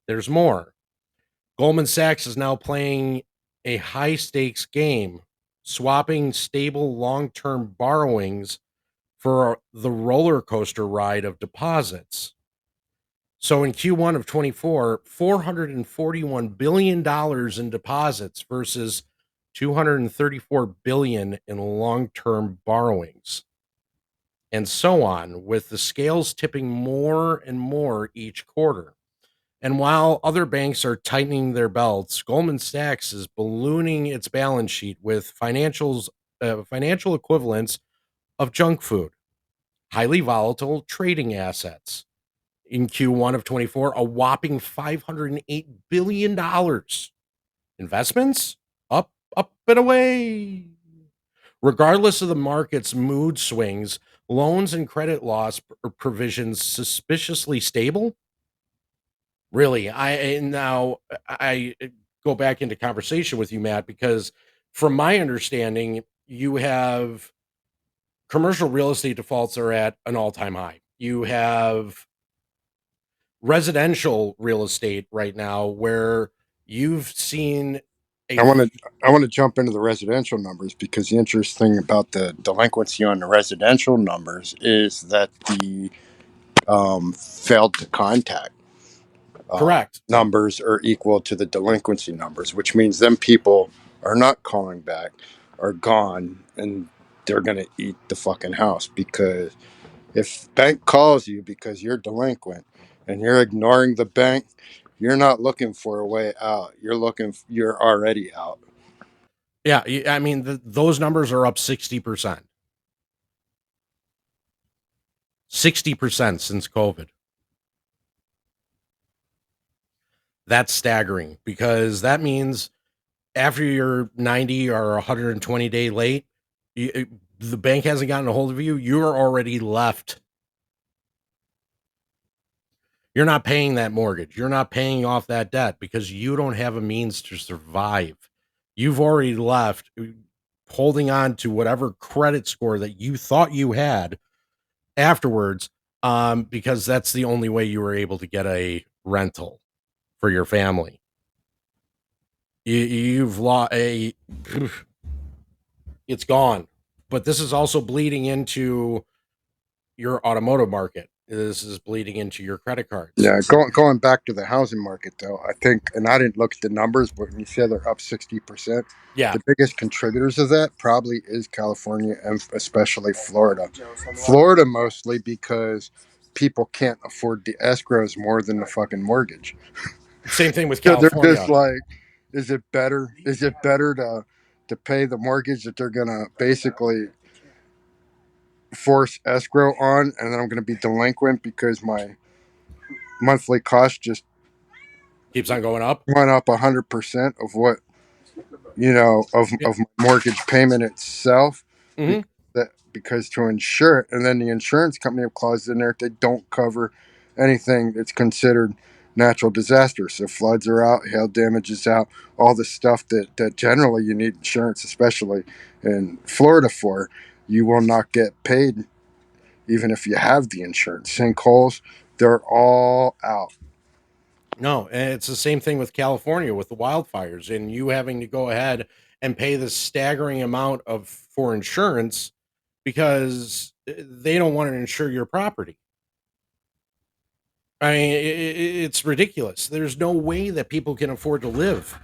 Speaker 4: there's more. Goldman Sachs is now playing a high stakes game, swapping stable long-term borrowings for the roller coaster ride of deposits. So in Q1 of 24, $441 billion in deposits versus $234 billion in long-term borrowings. And so on, with the scales tipping more and more each quarter. And while other banks are tightening their belts, Goldman Sachs is ballooning its balance sheet with financial equivalents of junk food, highly volatile trading assets. In Q1 of 24, a whopping $508 billion. Investments? Up and away. Regardless of the market's mood swings, loans and credit loss provisions suspiciously stable? Really, I go back into conversation with you, Matt, because from my understanding, you have commercial real estate defaults are at an all-time high. You have residential real estate right now where you've seen
Speaker 5: I want to jump into the residential numbers, because the interesting thing about the delinquency on the residential numbers is that the failed to contact
Speaker 4: correct
Speaker 5: numbers are equal to the delinquency numbers, which means them people are not calling back, are gone, and they're going to eat the fucking house. Because if bank calls you because you're delinquent and you're ignoring the bank, you're not looking for a way out. You're already out.
Speaker 4: Yeah, I mean, those numbers are up 60%. 60% since COVID. That's staggering, because that means after you're 90 or 120 day late, the bank hasn't gotten a hold of you, you're already left. You're not paying that mortgage. You're not paying off that debt because you don't have a means to survive. You've already left, holding on to whatever credit score that you thought you had afterwards, because that's the only way you were able to get a rental for your family. You've lost it's gone. But this is also bleeding into your automotive market. This is bleeding into your credit cards.
Speaker 5: Yeah, going back to the housing market, though, I think, and I didn't look at the numbers, but when you say they're up 60%,
Speaker 4: Yeah,
Speaker 5: the biggest contributors of that probably is California, and especially Florida. Florida mostly because people can't afford the escrows more than the fucking mortgage.
Speaker 4: same thing with
Speaker 5: So they're
Speaker 4: California.
Speaker 5: just like, is it better to pay the mortgage that they're gonna basically force escrow on, and then I'm gonna be delinquent because my monthly cost just
Speaker 4: Keeps on going up.
Speaker 5: went up 100% of what
Speaker 4: Yeah.
Speaker 5: of my mortgage payment itself,
Speaker 4: Mhm.
Speaker 5: because to insure it, and then the insurance company have clauses in there they don't cover anything that's considered natural disasters. So floods are out, hail damage is out, all the stuff that generally you need insurance, especially in Florida for. You will not get paid even if you have the insurance. Sinkholes, they're all out.
Speaker 4: No, and it's the same thing with California with the wildfires and you having to go ahead and pay this staggering amount of for insurance because they don't want to insure your property. I mean, it's ridiculous. There's no way that people can afford to live.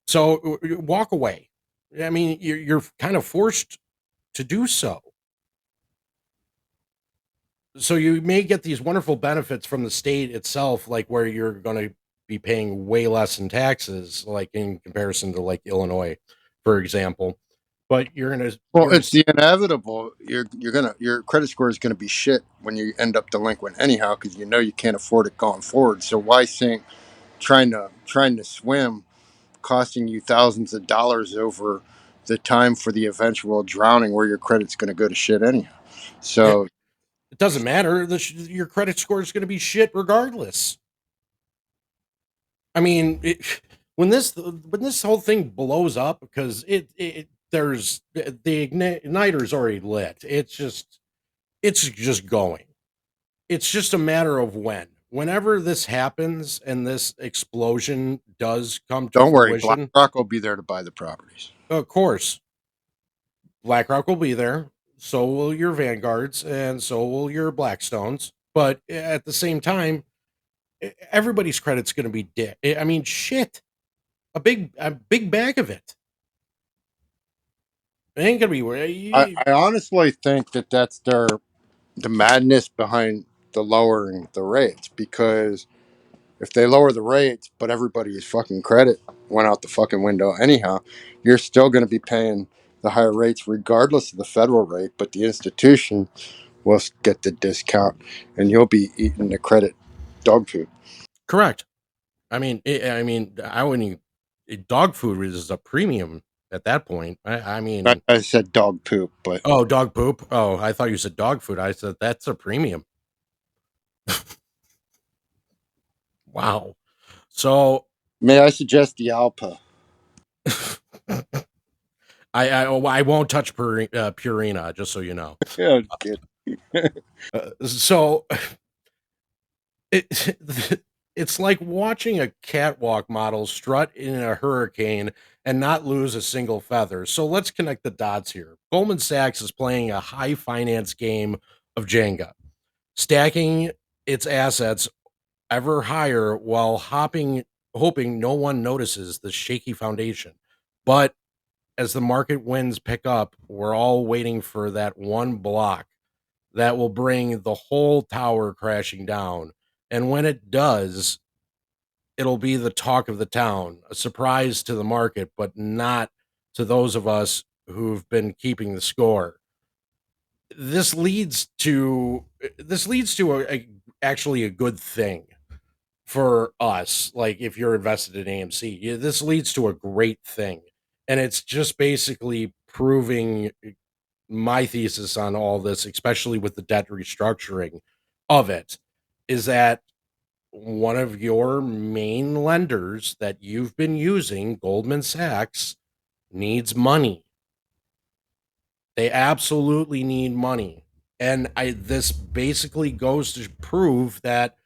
Speaker 4: So walk away. I mean, you're kind of forced to do so. So you may get these wonderful benefits from the state itself, like where you're going to be paying way less in taxes, like in comparison to like Illinois, for example. But
Speaker 5: Well, it's the inevitable. Your credit score is gonna be shit when you end up delinquent anyhow, because you know you can't afford it going forward. So why think trying to swim, costing you thousands of dollars over the time for the eventual drowning, where your credit's gonna go to shit anyhow.
Speaker 4: it,
Speaker 5: So
Speaker 4: it doesn't matter. Your credit score is going to be shit regardless. I mean, when this whole thing blows up because there's the igniter's already lit. It's just going. It's just a matter of when. Whenever this happens and this explosion does come to
Speaker 5: don't worry,
Speaker 4: fruition,
Speaker 5: BlackRock will be there to buy the properties.
Speaker 4: of course, BlackRock will be there. So will your Vanguards, and so will your Blackstones. But at the same time, everybody's credit's going to be I mean, shit, a big bag of it. It ain't gonna
Speaker 5: I honestly think that that's the madness behind the lowering the rates, because if they lower the rates, but everybody's fucking credit went out the fucking window anyhow, you're still going to be paying the higher rates regardless of the federal rate, but the institution will get the discount and you'll be eating the credit dog food.
Speaker 4: correct. I wouldn't. Dog food is a premium at that point. I mean,
Speaker 5: I said dog poop, but
Speaker 4: oh, dog poop. Oh, I thought you said dog food. I said that's a premium. Wow. So
Speaker 5: may I suggest the Alpa?
Speaker 4: I won't touch Purina, just so you know.
Speaker 5: Yeah, kid.
Speaker 4: So it it's like watching a catwalk model strut in a hurricane and not lose a single feather. So let's connect the dots here. Goldman Sachs is playing a high finance game of Jenga, stacking its assets ever higher while hoping no one notices the shaky foundation. But as the market winds pick up, we're all waiting for that one block that will bring the whole tower crashing down. And when it does, it'll be the talk of the town, a surprise to the market, but not to those of us who've been keeping the score. This leads to actually a good thing for us. Like if you're invested in AMC, this leads to a great thing, and it's just basically proving my thesis on all this, especially with the debt restructuring of it, is that one of your main lenders that you've been using, Goldman Sachs, needs money. They absolutely need money. And this basically goes to prove that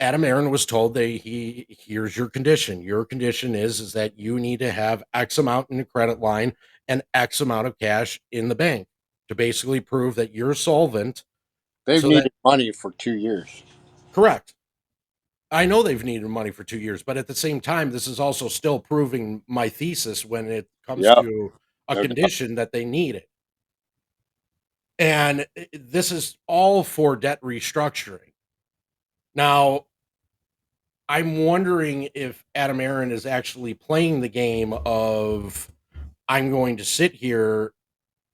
Speaker 4: Adam Aaron was told that here's your condition. Your condition is that you need to have X amount in the credit line and X amount of cash in the bank to basically prove that you're solvent.
Speaker 5: They've
Speaker 4: So that
Speaker 5: needed money for 2 years.
Speaker 4: correct. I know they've needed money for 2 years, but at the same time, this is also still proving my thesis when it comes
Speaker 5: Yep,
Speaker 4: to a
Speaker 5: no doubt.
Speaker 4: condition that they need it. And this is all for debt restructuring. Now, I'm wondering if Adam Aaron is actually playing the game of I'm going to sit here,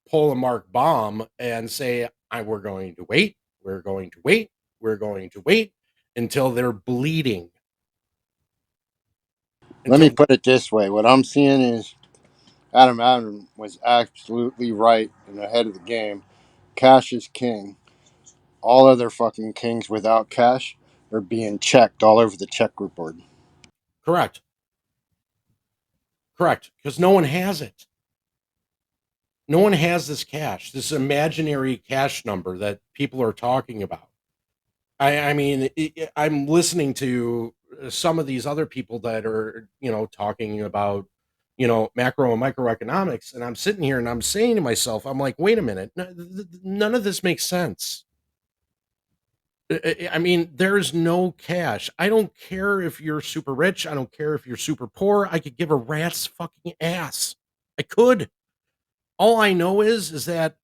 Speaker 4: pull a Mark Baum, and say, we're going to wait, we're going to wait, we're going to wait until they're bleeding.
Speaker 5: Let me
Speaker 4: Until
Speaker 5: put it this way. What I'm seeing is Adam was absolutely right and ahead of the game. Cash is king. All other fucking kings without cash are being checked all over the checkerboard.
Speaker 4: correct, because no one has it. No one has this cash, this imaginary cash number that people are talking about. I mean, I'm listening to some of these other people that are, talking about, macro and microeconomics, and I'm sitting here and I'm saying to myself, I'm like, wait a minute, none of this makes sense. I mean, there's no cash. I don't care if you're super rich. I don't care if you're super poor. I could give a rat's fucking ass. I could. All I know is that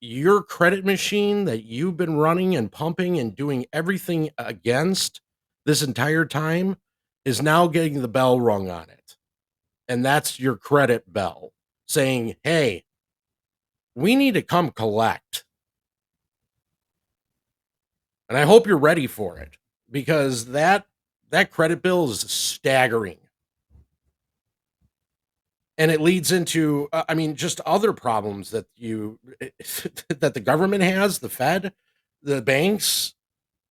Speaker 4: your credit machine that you've been running and pumping and doing everything against this entire time is now getting the bell rung on it. And that's your credit bell saying, hey, we need to come collect. And I hope you're ready for it, because that credit bill is staggering. And it leads into, just other problems that that the government has, the Fed, the banks,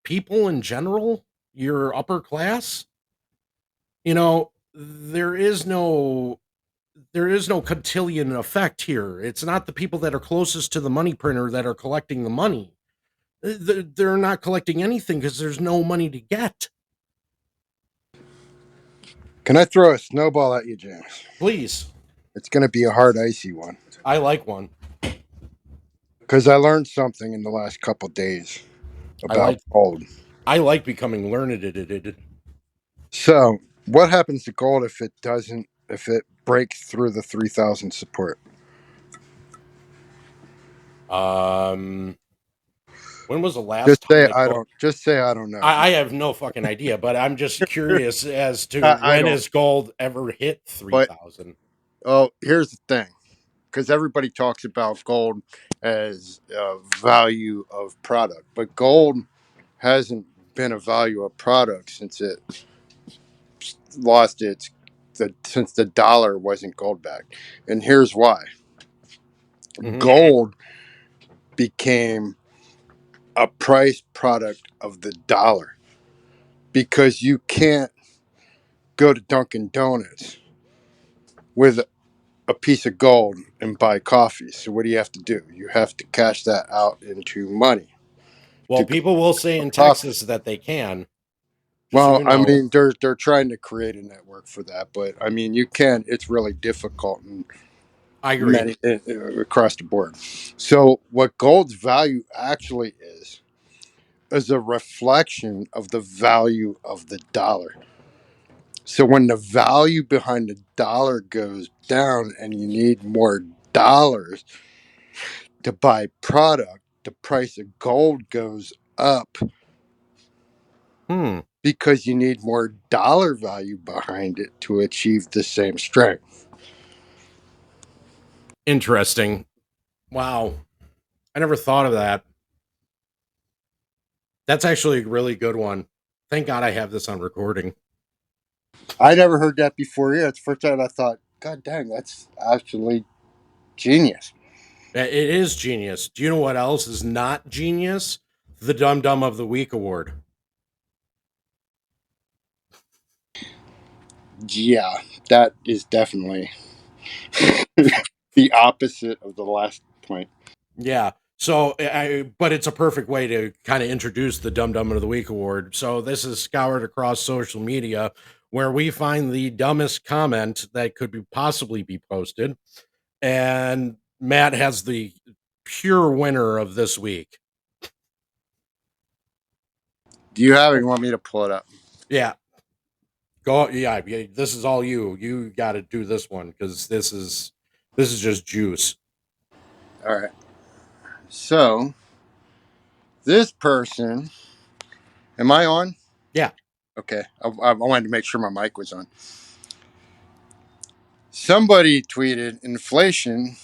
Speaker 4: people in general, your upper class. There is no cotillion effect here. It's not the people that are closest to the money printer that are collecting the money. They're not collecting anything because there's no money to get.
Speaker 5: Can I throw a snowball at you, James?
Speaker 4: Please.
Speaker 5: It's going to be a hard, icy one.
Speaker 4: I like one.
Speaker 5: Because I learned something in the last couple days about gold.
Speaker 4: I like becoming learned.
Speaker 5: So, what happens to gold if it breaks through the 3,000 support?
Speaker 4: When was the last
Speaker 5: Just
Speaker 4: time
Speaker 5: say
Speaker 4: that
Speaker 5: I
Speaker 4: gold...
Speaker 5: don't. Just say I don't know.
Speaker 4: I have no fucking idea, but I'm just curious as to when has gold ever hit 3,000?
Speaker 5: Oh, here's the thing, because everybody talks about gold as a value of product, but gold hasn't been a value of product since it lost since the dollar wasn't gold backed. And here's why.
Speaker 4: Mm-hmm.
Speaker 5: Gold became a price product of the dollar, because you can't go to Dunkin' Donuts with a piece of gold and buy coffee. So what do you have to do? You have to cash that out into money.
Speaker 4: Well, people will say in Texas that they can.
Speaker 5: Well,
Speaker 4: so I mean,
Speaker 5: they're trying to create a network for that, but I mean, you can. It's really difficult, and
Speaker 4: I agree.
Speaker 5: Across the board. So, what gold's value actually is a reflection of the value of the dollar. So, when the value behind the dollar goes down, and you need more dollars to buy product, the price of gold goes up. Because you need more dollar value behind it to achieve the same strength.
Speaker 4: Interesting. Wow. I never thought of that. That's actually a really good one. Thank God I have this on recording.
Speaker 5: I never heard that before. Yeah, it's the first time I thought, God dang, that's actually genius.
Speaker 4: It is genius. Do you know what else is not genius? The Dum Dum of the Week award.
Speaker 5: Yeah, that is definitely the opposite of the last point.
Speaker 4: Yeah. So, but it's a perfect way to kind of introduce the Dum Dum of the Week award. So this is scoured across social media, where we find the dumbest comment that could possibly be posted, and Matt has the pure winner of this week.
Speaker 5: Do you have it? You want me to pull it up?
Speaker 4: Yeah. Go. Yeah. This is all you. You got to do this one, because this is just juice.
Speaker 5: All right. So this person, am I on?
Speaker 4: Yeah.
Speaker 5: Okay. I wanted to make sure my mic was on. Somebody tweeted, inflation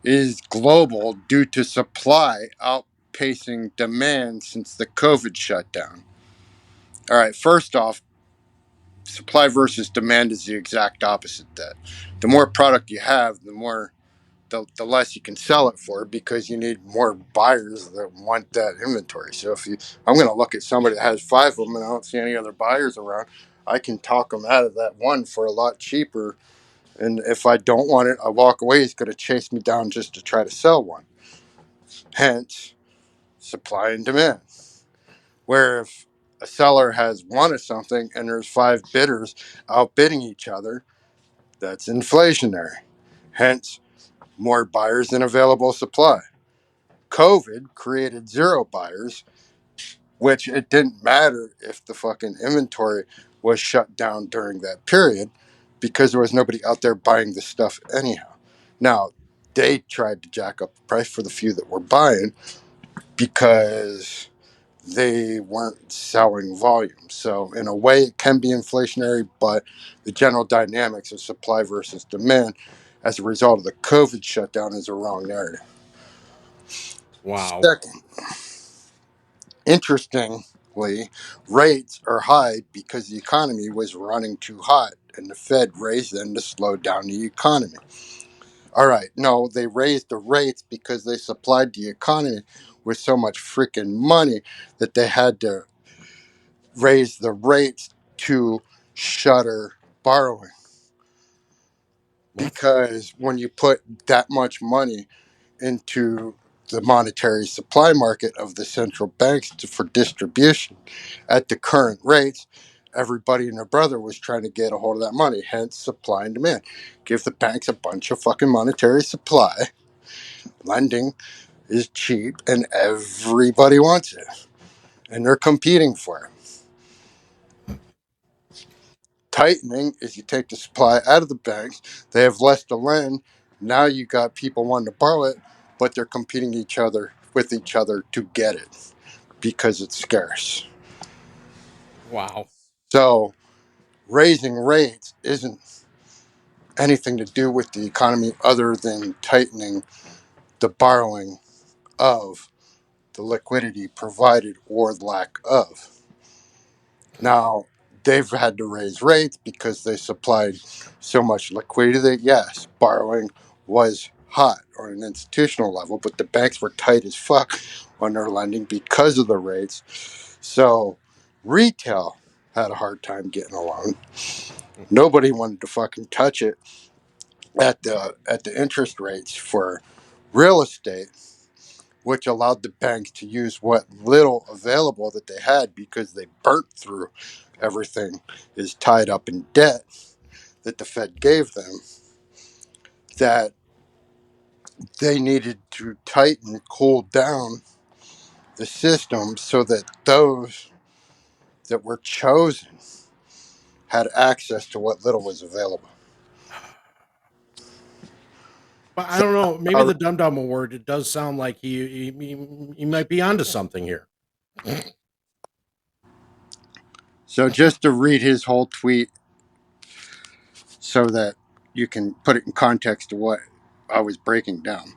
Speaker 5: is global due to supply outpacing demand since the COVID shutdown. All right, first off, supply versus demand is the exact opposite. That the more product you have, the less you can sell it for, because you need more buyers that want that inventory. So I'm going to look at somebody that has 5 of them and I don't see any other buyers around, I can talk them out of that one for a lot cheaper And if I don't want it, I walk away. He's going to chase me down just to try to sell one. Hence, supply and demand. Where if a seller has wanted something and there's five bidders outbidding each other, that's inflationary. Hence, more buyers than available supply. COVID created zero buyers, which it didn't matter if the fucking inventory was shut down during that period because there was nobody out there buying the stuff anyhow. Now, they tried to jack up the price for the few that were buying because they weren't selling volume. So, in a way, it can be inflationary, but the general dynamics of supply versus demand as a result of the COVID shutdown is a wrong narrative.
Speaker 4: Wow.
Speaker 5: Second, interestingly, rates are high because the economy was running too hot and the Fed raised them to slow down the economy. All right, no, they raised the rates because they supplied the economy with so much freaking money that they had to raise the rates to shutter borrowing.
Speaker 4: What?
Speaker 5: Because when you put that much money into the monetary supply market of the central banks for distribution at the current rates, everybody and their brother was trying to get a hold of that money, hence supply and demand. Give the banks a bunch of fucking monetary supply. Lending is cheap and everybody wants it. And they're competing for it. Tightening is you take the supply out of the banks, they have less to lend. Now you got people wanting to borrow it, but they're competing with each other to get it because it's scarce.
Speaker 4: Wow.
Speaker 5: So raising rates isn't anything to do with the economy other than tightening the borrowing of the liquidity provided or lack of. Now, they've had to raise rates because they supplied so much liquidity that, yes, borrowing was hot on an institutional level, but the banks were tight as fuck on their lending because of the rates. So, retail had a hard time getting a loan. Nobody wanted to fucking touch it at the interest rates for real estate, which allowed the banks to use what little available that they had because they burnt through everything is tied up in debt that the Fed gave them, that they needed to tighten, cool down the system so that those that were chosen had access to what little was available.
Speaker 4: But I
Speaker 5: So,
Speaker 4: don't know. Maybe
Speaker 5: uh,
Speaker 4: the Dum Dum Award. It does sound like he might be onto something here.
Speaker 5: so just to read his whole tweet so that you can put it in context to what I was breaking down.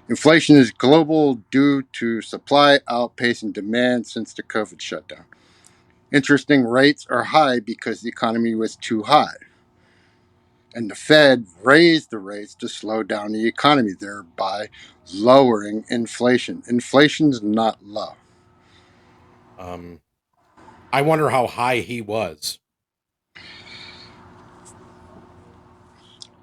Speaker 5: Inflation is global due to supply outpacing demand since the COVID shutdown. Interesting rates are high because the economy was too hot. And the Fed raised the rates to slow down the economy, thereby lowering inflation. Inflation's not low.
Speaker 4: Um, I wonder how high he was.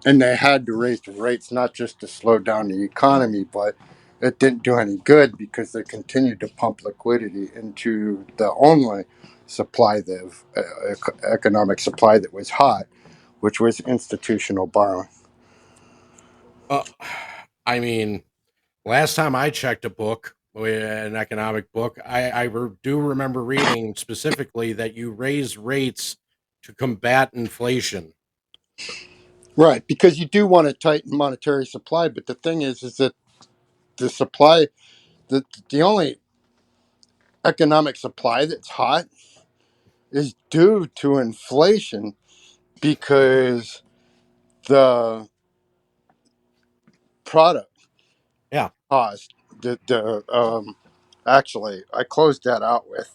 Speaker 5: And they had to raise the rates not just to slow down the economy, but it didn't do any good because they continued to pump liquidity into the only supply that economic supply that was hot, which was institutional borrowing.
Speaker 4: Uh, I mean, last time I checked a book, an economic book, I do remember reading specifically that you raise rates to combat inflation.
Speaker 5: Right, because you do want to tighten monetary supply, but the thing is that the supply, the only economic supply that's hot is due to inflation because the product
Speaker 4: Yeah.
Speaker 5: cost, the actually, I closed that out with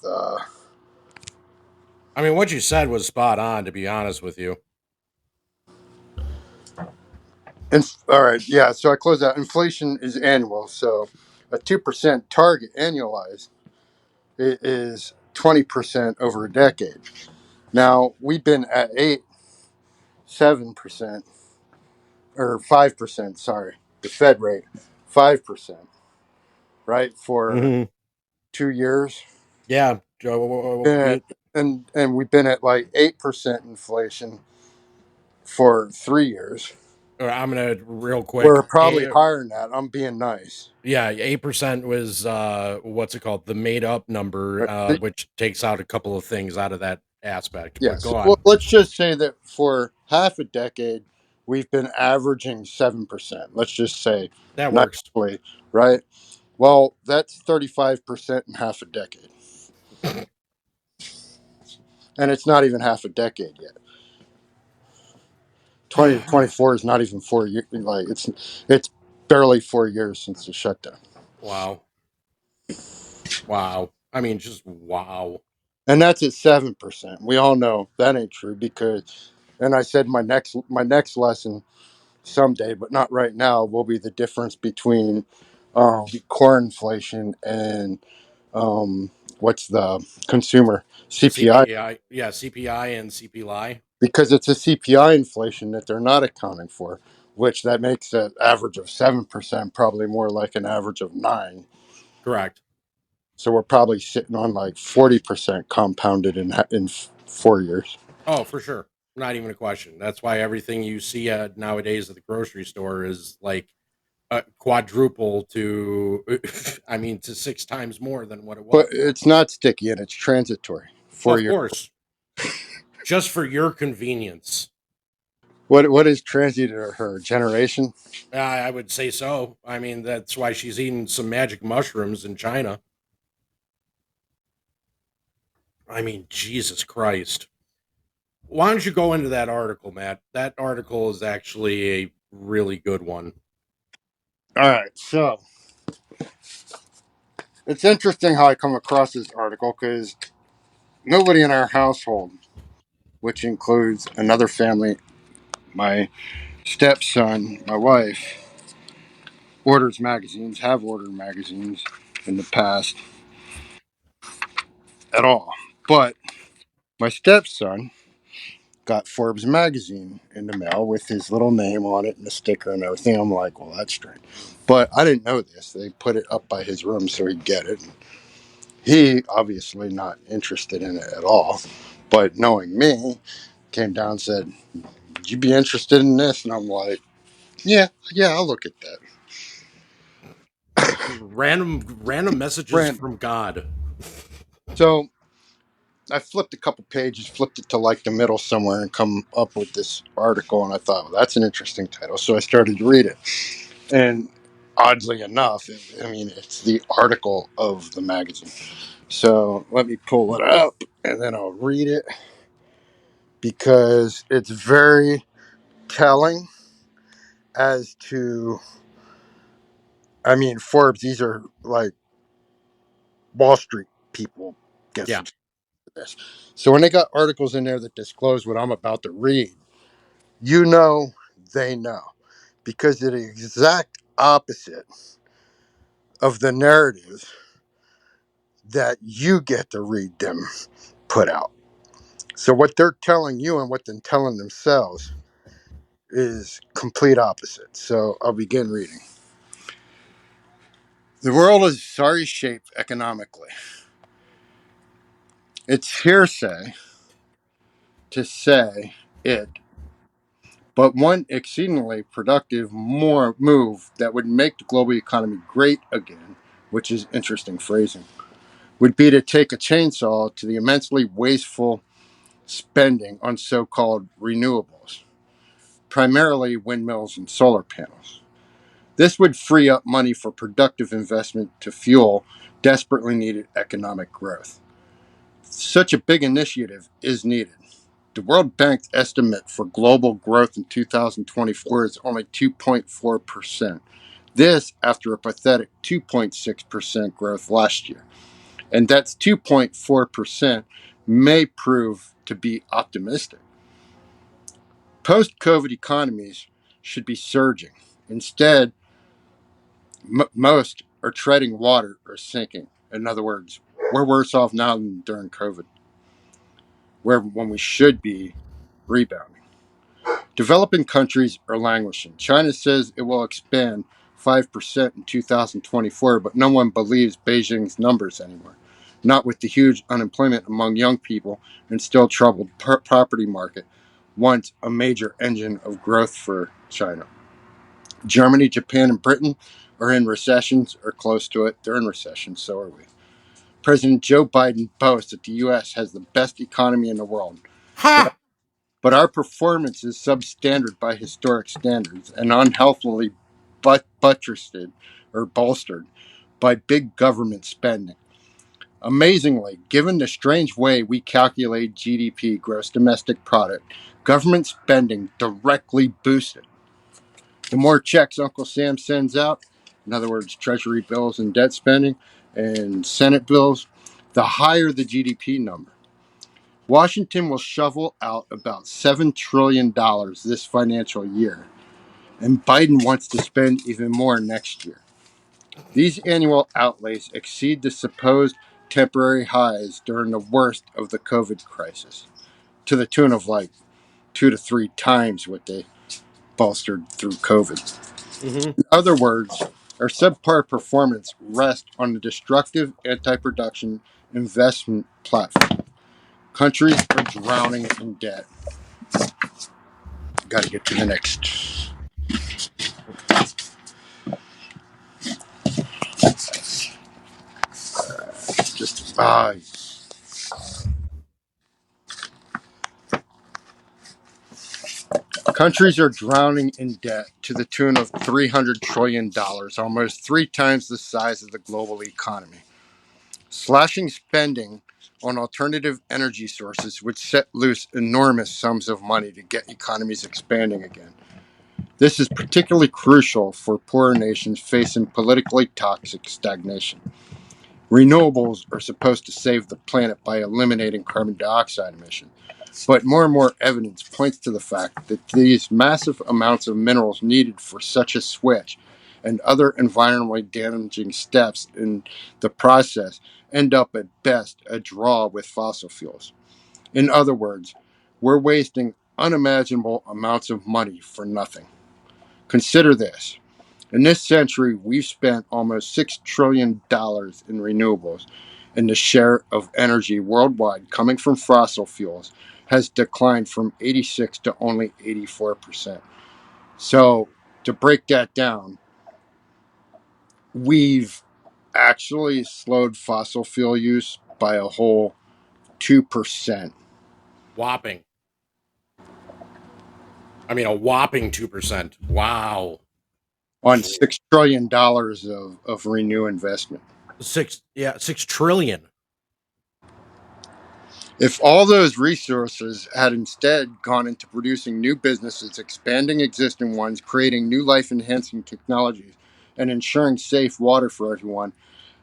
Speaker 4: I mean, what you said was spot on, to be honest with you.
Speaker 5: all right, yeah, so I closed out. Inflation is annual, so a 2% target annualized is 20% over a decade. Now we've been at 7% or 5%. Sorry, the Fed rate 5%, right, for
Speaker 4: Hmm.
Speaker 5: 2 years.
Speaker 4: Yeah.
Speaker 5: Been at, and we've been at like 8% inflation for 3 years.
Speaker 4: I'm gonna real quick.
Speaker 5: We're probably higher than that. I'm being nice.
Speaker 4: Yeah, 8% was what's it called? The made up number,
Speaker 5: Right.
Speaker 4: which takes out a couple of things out of that aspect. But
Speaker 5: Yes.
Speaker 4: go on.
Speaker 5: Well, let's just say that for half a decade, we've been averaging 7%. Let's just say
Speaker 4: That works.
Speaker 5: nicely, right? Well, that's 35% in half a decade. And it's not even half a decade yet. 2024 is not even 4 years. Like it's barely 4 years since the shutdown.
Speaker 4: Wow. Wow. I mean, just wow.
Speaker 5: And that's at 7%. We all know that ain't true because, and I said my next lesson someday, but not right now, will be the difference between core inflation and what's the consumer CPI,
Speaker 4: CPI, yeah, CPI and CPI.
Speaker 5: because it's a CPI inflation that they're not accounting for, which that makes an average of 7%, probably more like an average of 9.
Speaker 4: Correct.
Speaker 5: So we're probably sitting on like 40% compounded in 4 years.
Speaker 4: Oh, for sure. Not even a question. That's why everything you see nowadays at the grocery store is like quadruple to, I mean, to 6 times more than what it
Speaker 5: But
Speaker 4: was.
Speaker 5: it's not sticky and it's transitory.
Speaker 4: Well,
Speaker 5: For
Speaker 4: of
Speaker 5: your
Speaker 4: course, just for your convenience.
Speaker 5: what is transient to her generation?
Speaker 4: I would say so. I mean, that's why she's eating some magic mushrooms in China. I mean, Jesus Christ. Why don't you go into that article, Matt? That article is actually a really good one.
Speaker 5: All right, so it's interesting how I come across this article because nobody in our household, which includes another family, my stepson, my wife, orders magazines, have ordered magazines in the past at all. But my stepson got Forbes magazine in the mail with his little name on it and a sticker and everything. I'm like, well, that's strange. But I didn't know this. They put it up by his room so he'd get it. He obviously not interested in it at all. But knowing me, came down and said, would you be interested in this? And I'm like, yeah, I'll look at that.
Speaker 4: Random messages
Speaker 5: Brand.
Speaker 4: from God.
Speaker 5: So I flipped a couple pages, flipped it to like the middle somewhere, and come up with this article. And I thought, well, that's an interesting title. So I started to read it. And oddly enough, I mean, it's the article of the magazine. So let me pull it up and then I'll read it because it's very telling as to, I mean, Forbes, these are like Wall Street people get
Speaker 4: Yeah.
Speaker 5: subscribed to this. So when they got articles in there that disclose what I'm about to read, you know, they know because they're the exact opposite of the narrative that you get to read them put out. So what they're telling you and what they're telling themselves is complete opposite. So I'll begin reading. The world is sorry shaped economically. It's hearsay to say it, but one exceedingly productive more move that would make the global economy great again, which is interesting phrasing, would be to take a chainsaw to the immensely wasteful spending on so-called renewables, primarily windmills and solar panels. This would free up money for productive investment to fuel desperately needed economic growth. Such a big initiative is needed. The World Bank's estimate for global growth in 2024 is only 2.4%. This after a pathetic 2.6% growth last year. And that's 2.4% may prove to be optimistic. Post-COVID economies should be surging. Instead, most are treading water or sinking. In other words, we're worse off now than during COVID, when we should be rebounding. Developing countries are languishing. China says it will expand 5% in 2024, but no one believes Beijing's numbers anymore. Not with the huge unemployment among young people and still troubled property market, once a major engine of growth for China. Germany, Japan, and Britain are in recessions or close to it. They're in recession, so are we. President Joe Biden boasts that the U.S. has the best economy in the world.
Speaker 4: Ha!
Speaker 5: But our performance is substandard by historic standards and unhealthily buttressed or bolstered by big government spending. Amazingly, given the strange way we calculate GDP, gross domestic product, government spending directly boosts it. The more checks Uncle Sam sends out, in other words, Treasury bills and debt spending, and Senate bills, the higher the GDP number. Washington will shovel out about $7 trillion this financial year, and Biden wants to spend even more next year. These annual outlays exceed the supposed temporary highs during the worst of the COVID crisis, to the tune of like 2 to 3 times what they bolstered through COVID.
Speaker 4: Mm-hmm.
Speaker 5: In other words, our subpar performance rests on the destructive anti-production investment platform. Countries are drowning in debt. Got to get to the next. Countries are drowning in debt to the tune of $300 trillion, almost 3 times the size of the global economy. Slashing spending on alternative energy sources would set loose enormous sums of money to get economies expanding again. This is particularly crucial for poorer nations facing politically toxic stagnation. Renewables are supposed to save the planet by eliminating carbon dioxide emissions, but more and more evidence points to the fact that these massive amounts of minerals needed for such a switch and other environmentally damaging steps in the process end up at best a draw with fossil fuels. In other words, we're wasting unimaginable amounts of money for nothing. Consider this. In this century, we've spent almost $6 trillion in renewables, and the share of energy worldwide coming from fossil fuels has declined from 86 to only 84%. So, to break that down, we've actually slowed fossil fuel use by a whole 2%.
Speaker 4: Whopping. I mean, a whopping 2%. Wow.
Speaker 5: On $6 trillion of renew investment.
Speaker 4: 6 trillion.
Speaker 5: If all those resources had instead gone into producing new businesses, expanding existing ones, creating new life-enhancing technologies, and ensuring safe water for everyone,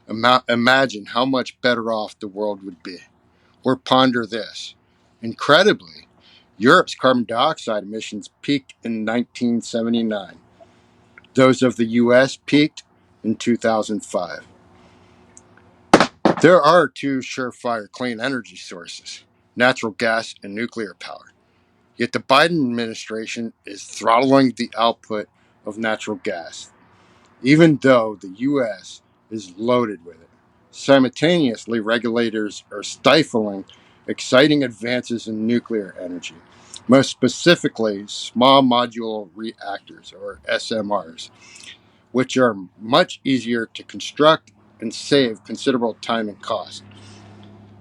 Speaker 5: imagine how much better off the world would be. Or ponder this. Incredibly, Europe's carbon dioxide emissions peaked in 1979. Those of the U.S. peaked in 2005. There are 2 surefire clean energy sources, natural gas and nuclear power. Yet the Biden administration is throttling the output of natural gas, even though the U.S. is loaded with it. Simultaneously, regulators are stifling exciting advances in nuclear energy, most specifically small modular reactors, or SMRs, which are much easier to construct and save considerable time and cost.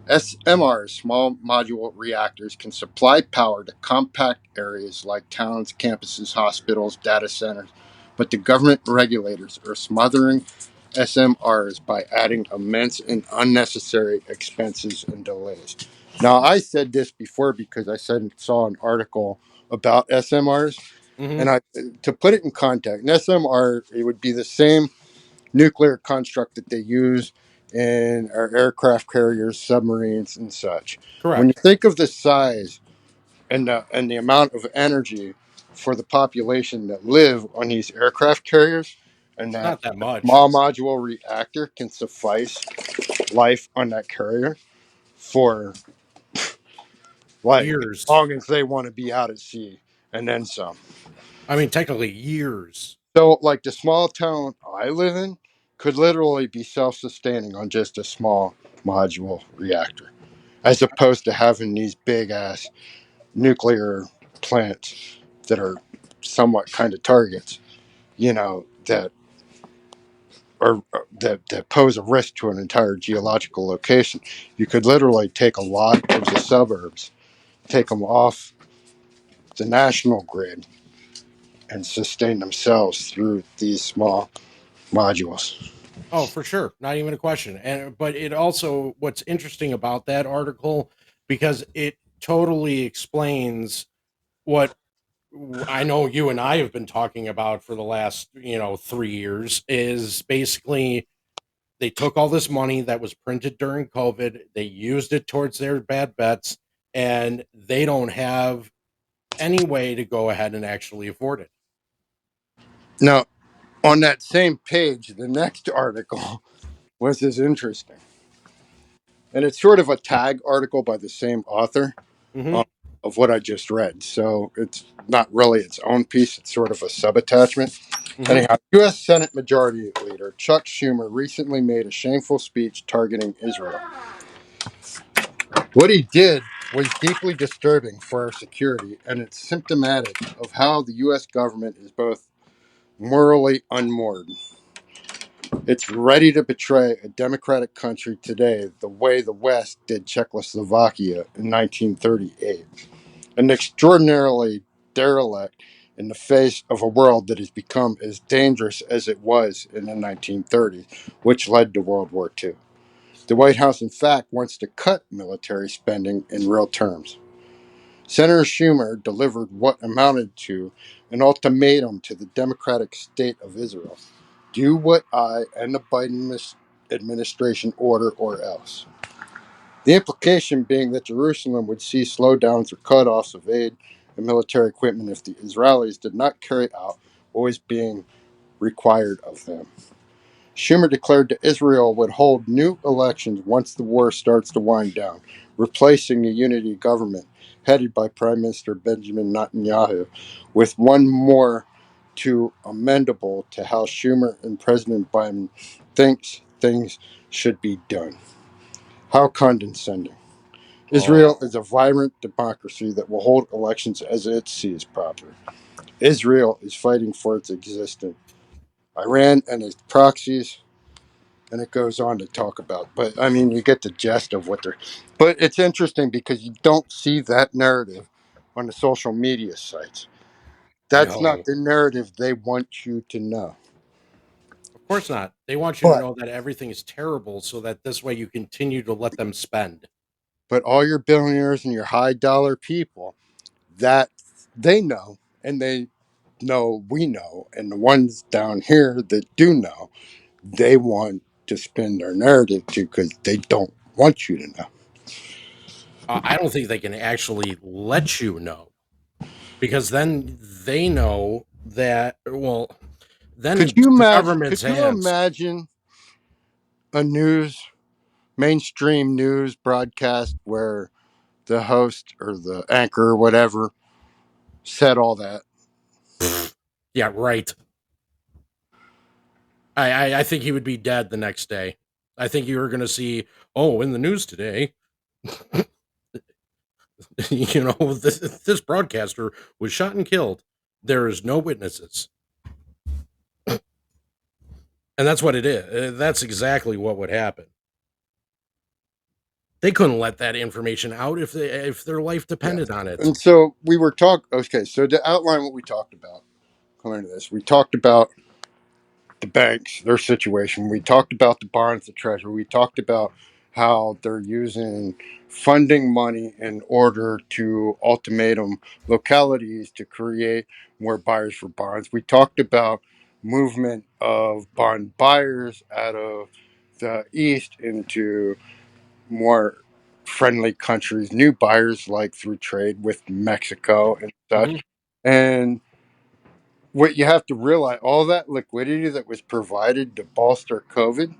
Speaker 5: SMRs, small modular reactors, can supply power to compact areas like towns, campuses, hospitals, data centers, but the government regulators are smothering SMRs by adding immense and unnecessary expenses and delays. Now, I said this before because I saw an article about SMRs,
Speaker 4: Mm-hmm.
Speaker 5: and to put it in context, an SMR, it would be the same nuclear construct that they use in our aircraft carriers, submarines, and such. When you
Speaker 4: Correct.
Speaker 5: think of the size and the amount of energy for the population that live on these aircraft carriers, and that
Speaker 4: Not that
Speaker 5: a
Speaker 4: much.
Speaker 5: small modular reactor can suffice life on that carrier for like as
Speaker 4: Years.
Speaker 5: long as they want to be out at sea. and then some.
Speaker 4: I mean, technically years.
Speaker 5: So, like the small town I live in could literally be self sustaining on just a small module reactor, as opposed to having these big ass nuclear plants that are somewhat kind of targets, that that pose a risk to an entire geological location. You could literally take a lot of the suburbs, take them off the national grid, and sustain themselves through these small modules.
Speaker 4: Oh, for sure. Not even a question. And but it also what's interesting about that article because it totally explains what I know you and I have been talking about for the last, 3 years is basically they took all this money that was printed during COVID, they used it towards their bad bets and they don't have any way to go ahead and actually afford it.
Speaker 5: Now, on that same page, the next article was as interesting. And it's sort of a tag article by the same author
Speaker 4: Mhm.
Speaker 5: uh, of what I just read. So it's not really its own piece, it's sort of a sub attachment.
Speaker 4: Mhm.
Speaker 5: Anyhow, U.S. Senate Majority Leader Chuck Schumer recently made a shameful speech targeting Israel. What he did was deeply disturbing for our security, and it's symptomatic of how the U.S. government is both morally unmoored. It's ready to betray a democratic country today the way the West did Czechoslovakia in 1938. An extraordinarily derelict in the face of a world that has become as dangerous as it was in the 1930s, which led to World War II. The White House, in fact, wants to cut military spending in real terms. Senator Schumer delivered what amounted to an ultimatum to the democratic state of Israel: do what I and the Biden administration order or else. The implication being that Jerusalem would see slowdowns or cutoffs of aid and military equipment if the Israelis did not carry out what was being required of them. Schumer declared that Israel would hold new elections once the war starts to wind down, replacing the unity government headed by Prime Minister Benjamin Netanyahu with one more to amendable to how Schumer and President Biden thinks things should be done. How condescending.
Speaker 4: Oh,
Speaker 5: Israel is a vibrant democracy that will hold elections as it sees proper. Israel is fighting for its existence. Iran and its proxies, and it goes on to talk about. But I mean, you get the gist of what they're. But it's interesting because you don't see that narrative on the social media sites. That's not
Speaker 4: no.
Speaker 5: the narrative they want you to know.
Speaker 4: Of course not. They want you to
Speaker 5: But
Speaker 4: know that everything is terrible so that this way you continue to let them spend.
Speaker 5: all your billionaires and your high dollar people, that they know, and they know we know, and the ones down here that do know, they want to spin their narrative to because they don't want you to know.
Speaker 4: I don't think they can actually let you know because then they know that, well, then
Speaker 5: Could
Speaker 4: it's
Speaker 5: you
Speaker 4: the
Speaker 5: imagine?
Speaker 4: government's
Speaker 5: Could you
Speaker 4: hands.
Speaker 5: imagine a mainstream news broadcast where the host or the anchor or whatever said all that?
Speaker 4: Yeah, right. I think he would be dead the next day. I think you were going to see, oh, in the news today, this broadcaster was shot and killed. There is no witnesses. And that's what it is. That's exactly what would happen. They couldn't let that information out if their life
Speaker 5: Yeah.
Speaker 4: depended on it.
Speaker 5: And so we were talking. Okay, so to outline what we talked about coming into this, we talked about the banks, their situation. We talked about the bonds, the treasury. We talked about how they're using funding money in order to ultimatum localities to create more buyers for bonds. We talked about movement of bond buyers out of the east into more friendly countries, new buyers like through trade with Mexico and
Speaker 4: Hmm.
Speaker 5: such. And what you have to realize, all that liquidity that was provided to bolster COVID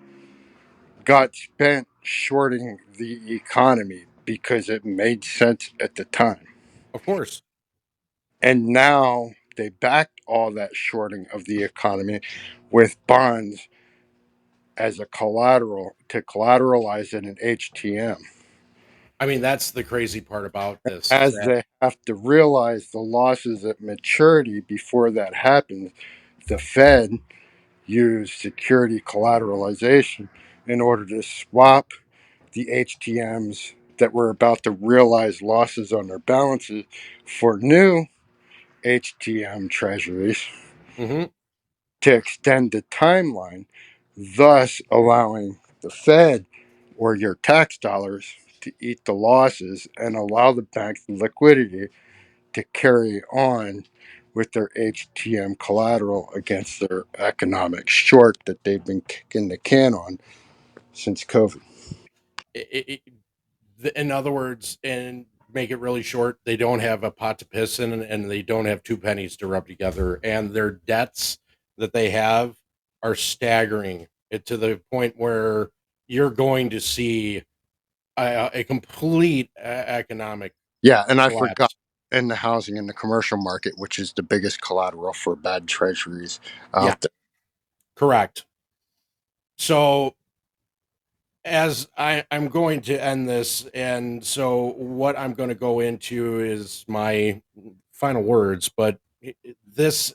Speaker 5: got spent shorting the economy because it made sense at the time.
Speaker 4: Of course.
Speaker 5: And now they backed all that shorting of the economy with bonds as a collateral to collateralize it in HTM.
Speaker 4: I mean, that's the crazy part about this is
Speaker 5: As
Speaker 4: that
Speaker 5: they have to realize the losses at maturity before that happens, the Fed used security collateralization in order to swap the HTMs that were about to realize losses on their balances for new HTM treasuries
Speaker 4: Mhm.
Speaker 5: to extend the timeline, thus allowing the Fed or your tax dollars to eat the losses and allow the banks liquidity to carry on with their HTM collateral against their economic short that they've been kicking the can on since COVID.
Speaker 4: In other words, and make it really short, they don't have a pot to piss in, and they don't have two pennies to rub together, and their debts that they have are staggering it to the point where you're going to see a complete economic
Speaker 5: Yeah, and I forgot
Speaker 4: collapse.
Speaker 5: in the housing and the commercial market, which is the biggest collateral for bad treasuries
Speaker 4: Yeah,
Speaker 5: out there.
Speaker 4: correct. So I'm going to end this, and so what I'm going to go into is my final words, but this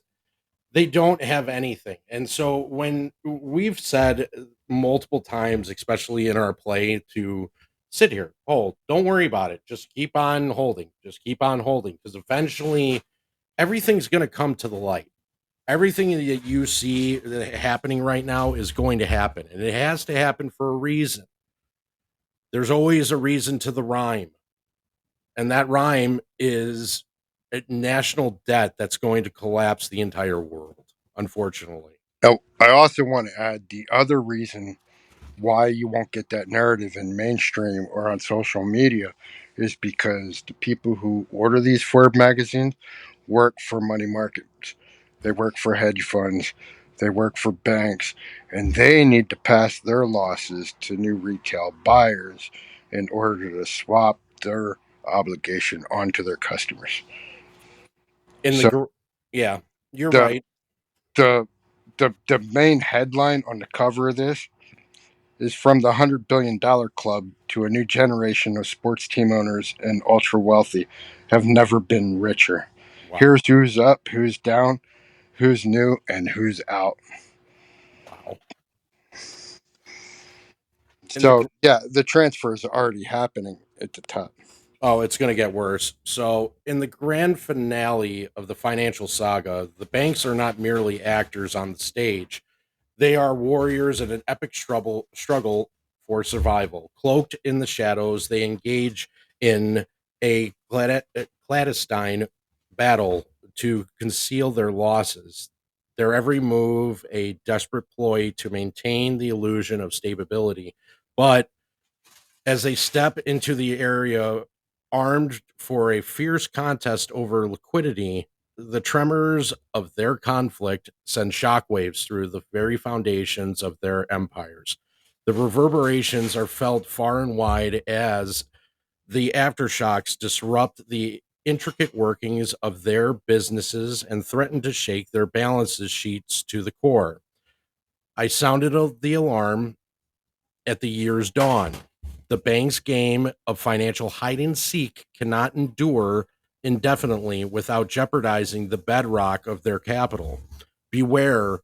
Speaker 4: they don't have anything. And so when we've said multiple times, especially in our play, to sit here, hold, don't worry about it, just keep on holding, because eventually everything's going to come to the light. Everything that you see happening right now is going to happen, and it has to happen for a reason. There's always a reason to the rhyme, and that rhyme is a national debt that's going to collapse the entire world, unfortunately.
Speaker 5: Now, I also want to add the other reason why you won't get that narrative in mainstream or on social media is because the people who order these Forbes magazines work for money markets. They work for hedge funds. They work for banks, and they need to pass their losses to new retail buyers in order to swap their obligation onto their customers.
Speaker 4: In the
Speaker 5: So
Speaker 4: yeah, you're
Speaker 5: the
Speaker 4: right.
Speaker 5: the the main headline on the cover of this is from the $100 billion club to a new generation of sports team owners and ultra wealthy have never been richer.
Speaker 4: Wow,
Speaker 5: Here's who's up, who's down, who's new, and who's out.
Speaker 4: wow. In the
Speaker 5: So, yeah, the transfer is already happening at the top.
Speaker 4: oh, it's going to get worse. So, in the grand finale of the financial saga, the banks are not merely actors on the stage. They are warriors in an epic struggle for survival. Cloaked in the shadows, they engage in a clandestine battle to conceal their losses. Their every move a desperate ploy to maintain the illusion of stability. But as they step into the area armed for a fierce contest over liquidity, the tremors of their conflict send shockwaves through the very foundations of their empires. The reverberations are felt far and wide as the aftershocks disrupt the intricate workings of their businesses and threaten to shake their balances sheets to the core. I sounded the alarm at the year's dawn. The bank's game of financial hide and seek cannot endure indefinitely without jeopardizing the bedrock of their capital. Beware,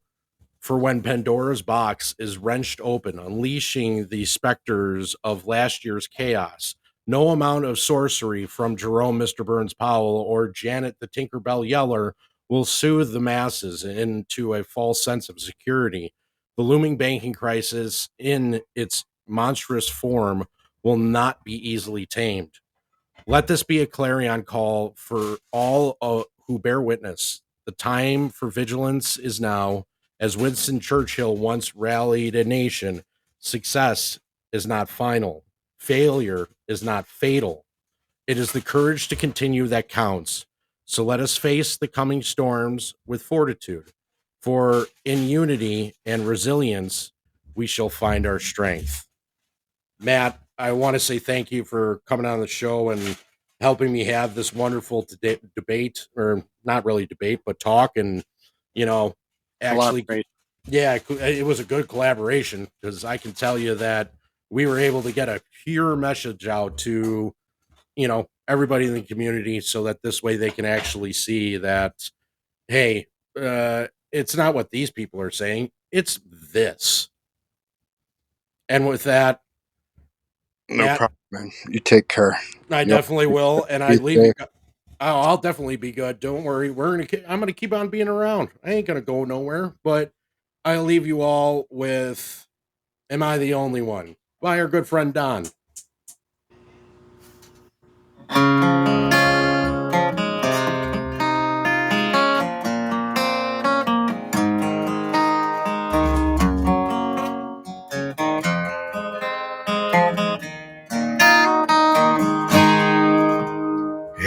Speaker 4: for when Pandora's box is wrenched open, unleashing the specters of last year's chaos, no amount of sorcery from Jerome Mr. Burns Powell or Janet the Tinkerbell Yeller will soothe the masses into a false sense of security. The looming banking crisis in its monstrous form will not be easily tamed. Let this be a clarion call for all who bear witness. The time for vigilance is now. As Winston Churchill once rallied a nation, success is not final, failure is not fatal. It is the courage to continue that counts. So let us face the coming storms with fortitude, for in unity and resilience, we shall find our strength. Matt, I want to say thank you for coming on the show and helping me have this wonderful debate, or not really debate, but talk, and actually, yeah, it was a good collaboration, because I can tell you that we were able to get a pure message out to everybody in the community, so that this way they can actually see that, hey, it's not what these people are saying, it's this. And with that,
Speaker 5: No
Speaker 4: Matt,
Speaker 5: problem, man. You take care.
Speaker 4: I
Speaker 5: Yep.
Speaker 4: definitely will, and I
Speaker 5: Be
Speaker 4: leave you.
Speaker 5: safe.
Speaker 4: I'll definitely be good. Don't worry. I'm gonna keep on being around. I ain't gonna go nowhere. But I leave you all with "Am I the Only One?" by our good friend Don.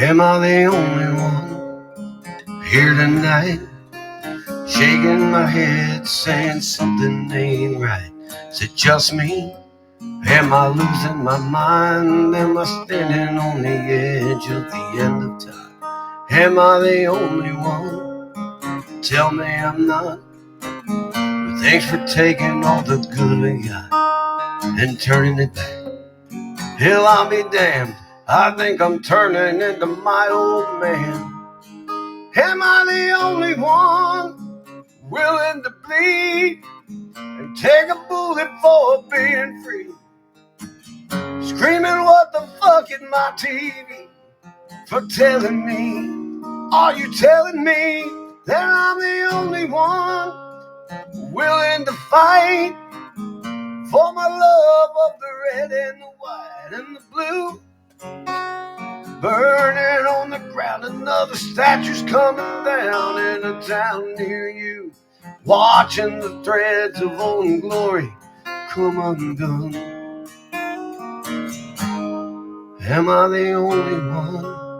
Speaker 3: Am I the only one here tonight? Shaking my head, saying something ain't right. Is it just me? Am I losing my mind? Am I standing on the edge of the end of time? Am I the only one? Tell me I'm not. But thanks for taking all the good we got and turning it back. Hell, I'll be damned. I think I'm turning into my old man. Am I the only one willing to bleed and take a bullet for being free? Screaming what the fuck in my TV for telling me, are you telling me that I'm the only one willing to fight for my love of the red and the white and the blue? Burning on the ground, another statue's coming down in a town near you. Watching the threads of old glory come undone. Am I the only one?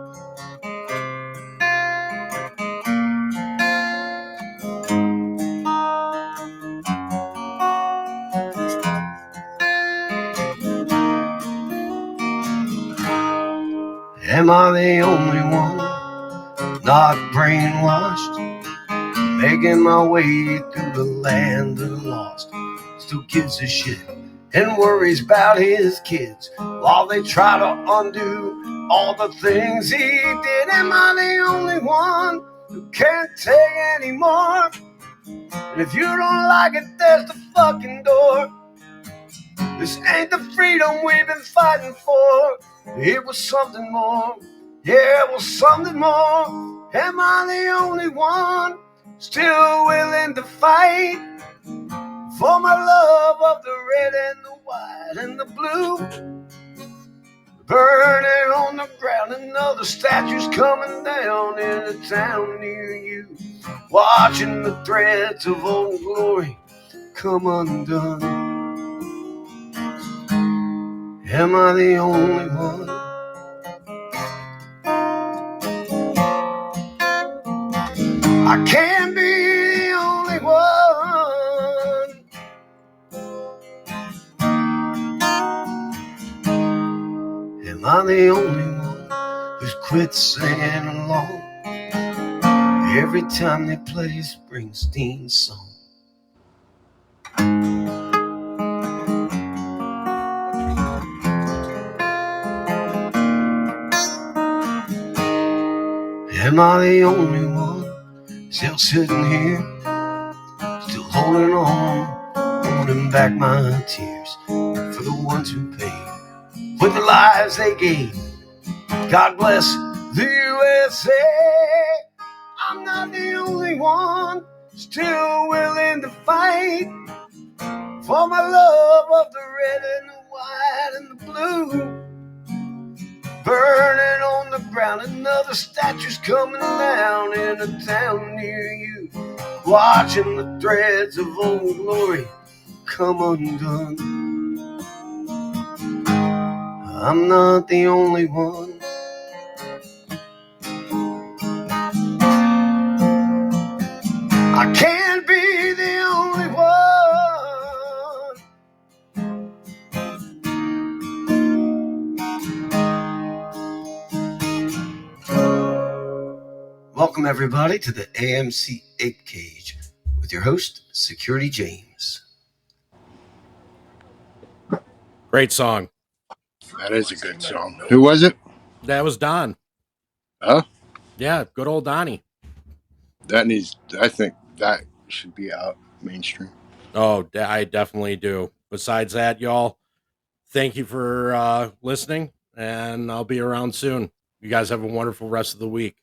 Speaker 3: Am I the only one not brainwashed? Making my way through the land of the lost. Still gives a shit and worries about his kids while they try to undo all the things he did. Am I the only one who can't take anymore? And if you don't like it, there's the fucking door. This ain't the freedom we've been fighting for. It was something more. Yeah, it was something more. Am I the only one still willing to fight for my love of the red and the white and the blue? Burning on the ground, another statue's coming down in a town near you. Watching the threads of old glory come undone. Am I the only one? I can't be the only one. Am I the only one who's quit singing along every time they play a Springsteen song? Am I the only one still sitting here, still holding on, holding back my tears for the ones who paid with the lives they gave? God bless the USA. I'm not the only one still willing to fight for my love of the red and the white and the blue. Burning on the ground, another statue's coming down in a town near you. Watching the threads of old glory come undone. I'm not the only one. I can't be the only one.
Speaker 6: Welcome, everybody, to the AMC Ape Cage with your host, Security James.
Speaker 4: Great song.
Speaker 5: That is a good song. Who was it?
Speaker 4: That was Don.
Speaker 5: Huh?
Speaker 4: Yeah, good old Donnie.
Speaker 5: I think that should be out mainstream.
Speaker 4: Oh, I definitely do. Besides that, y'all, thank you for listening, and I'll be around soon. You guys have a wonderful rest of the week.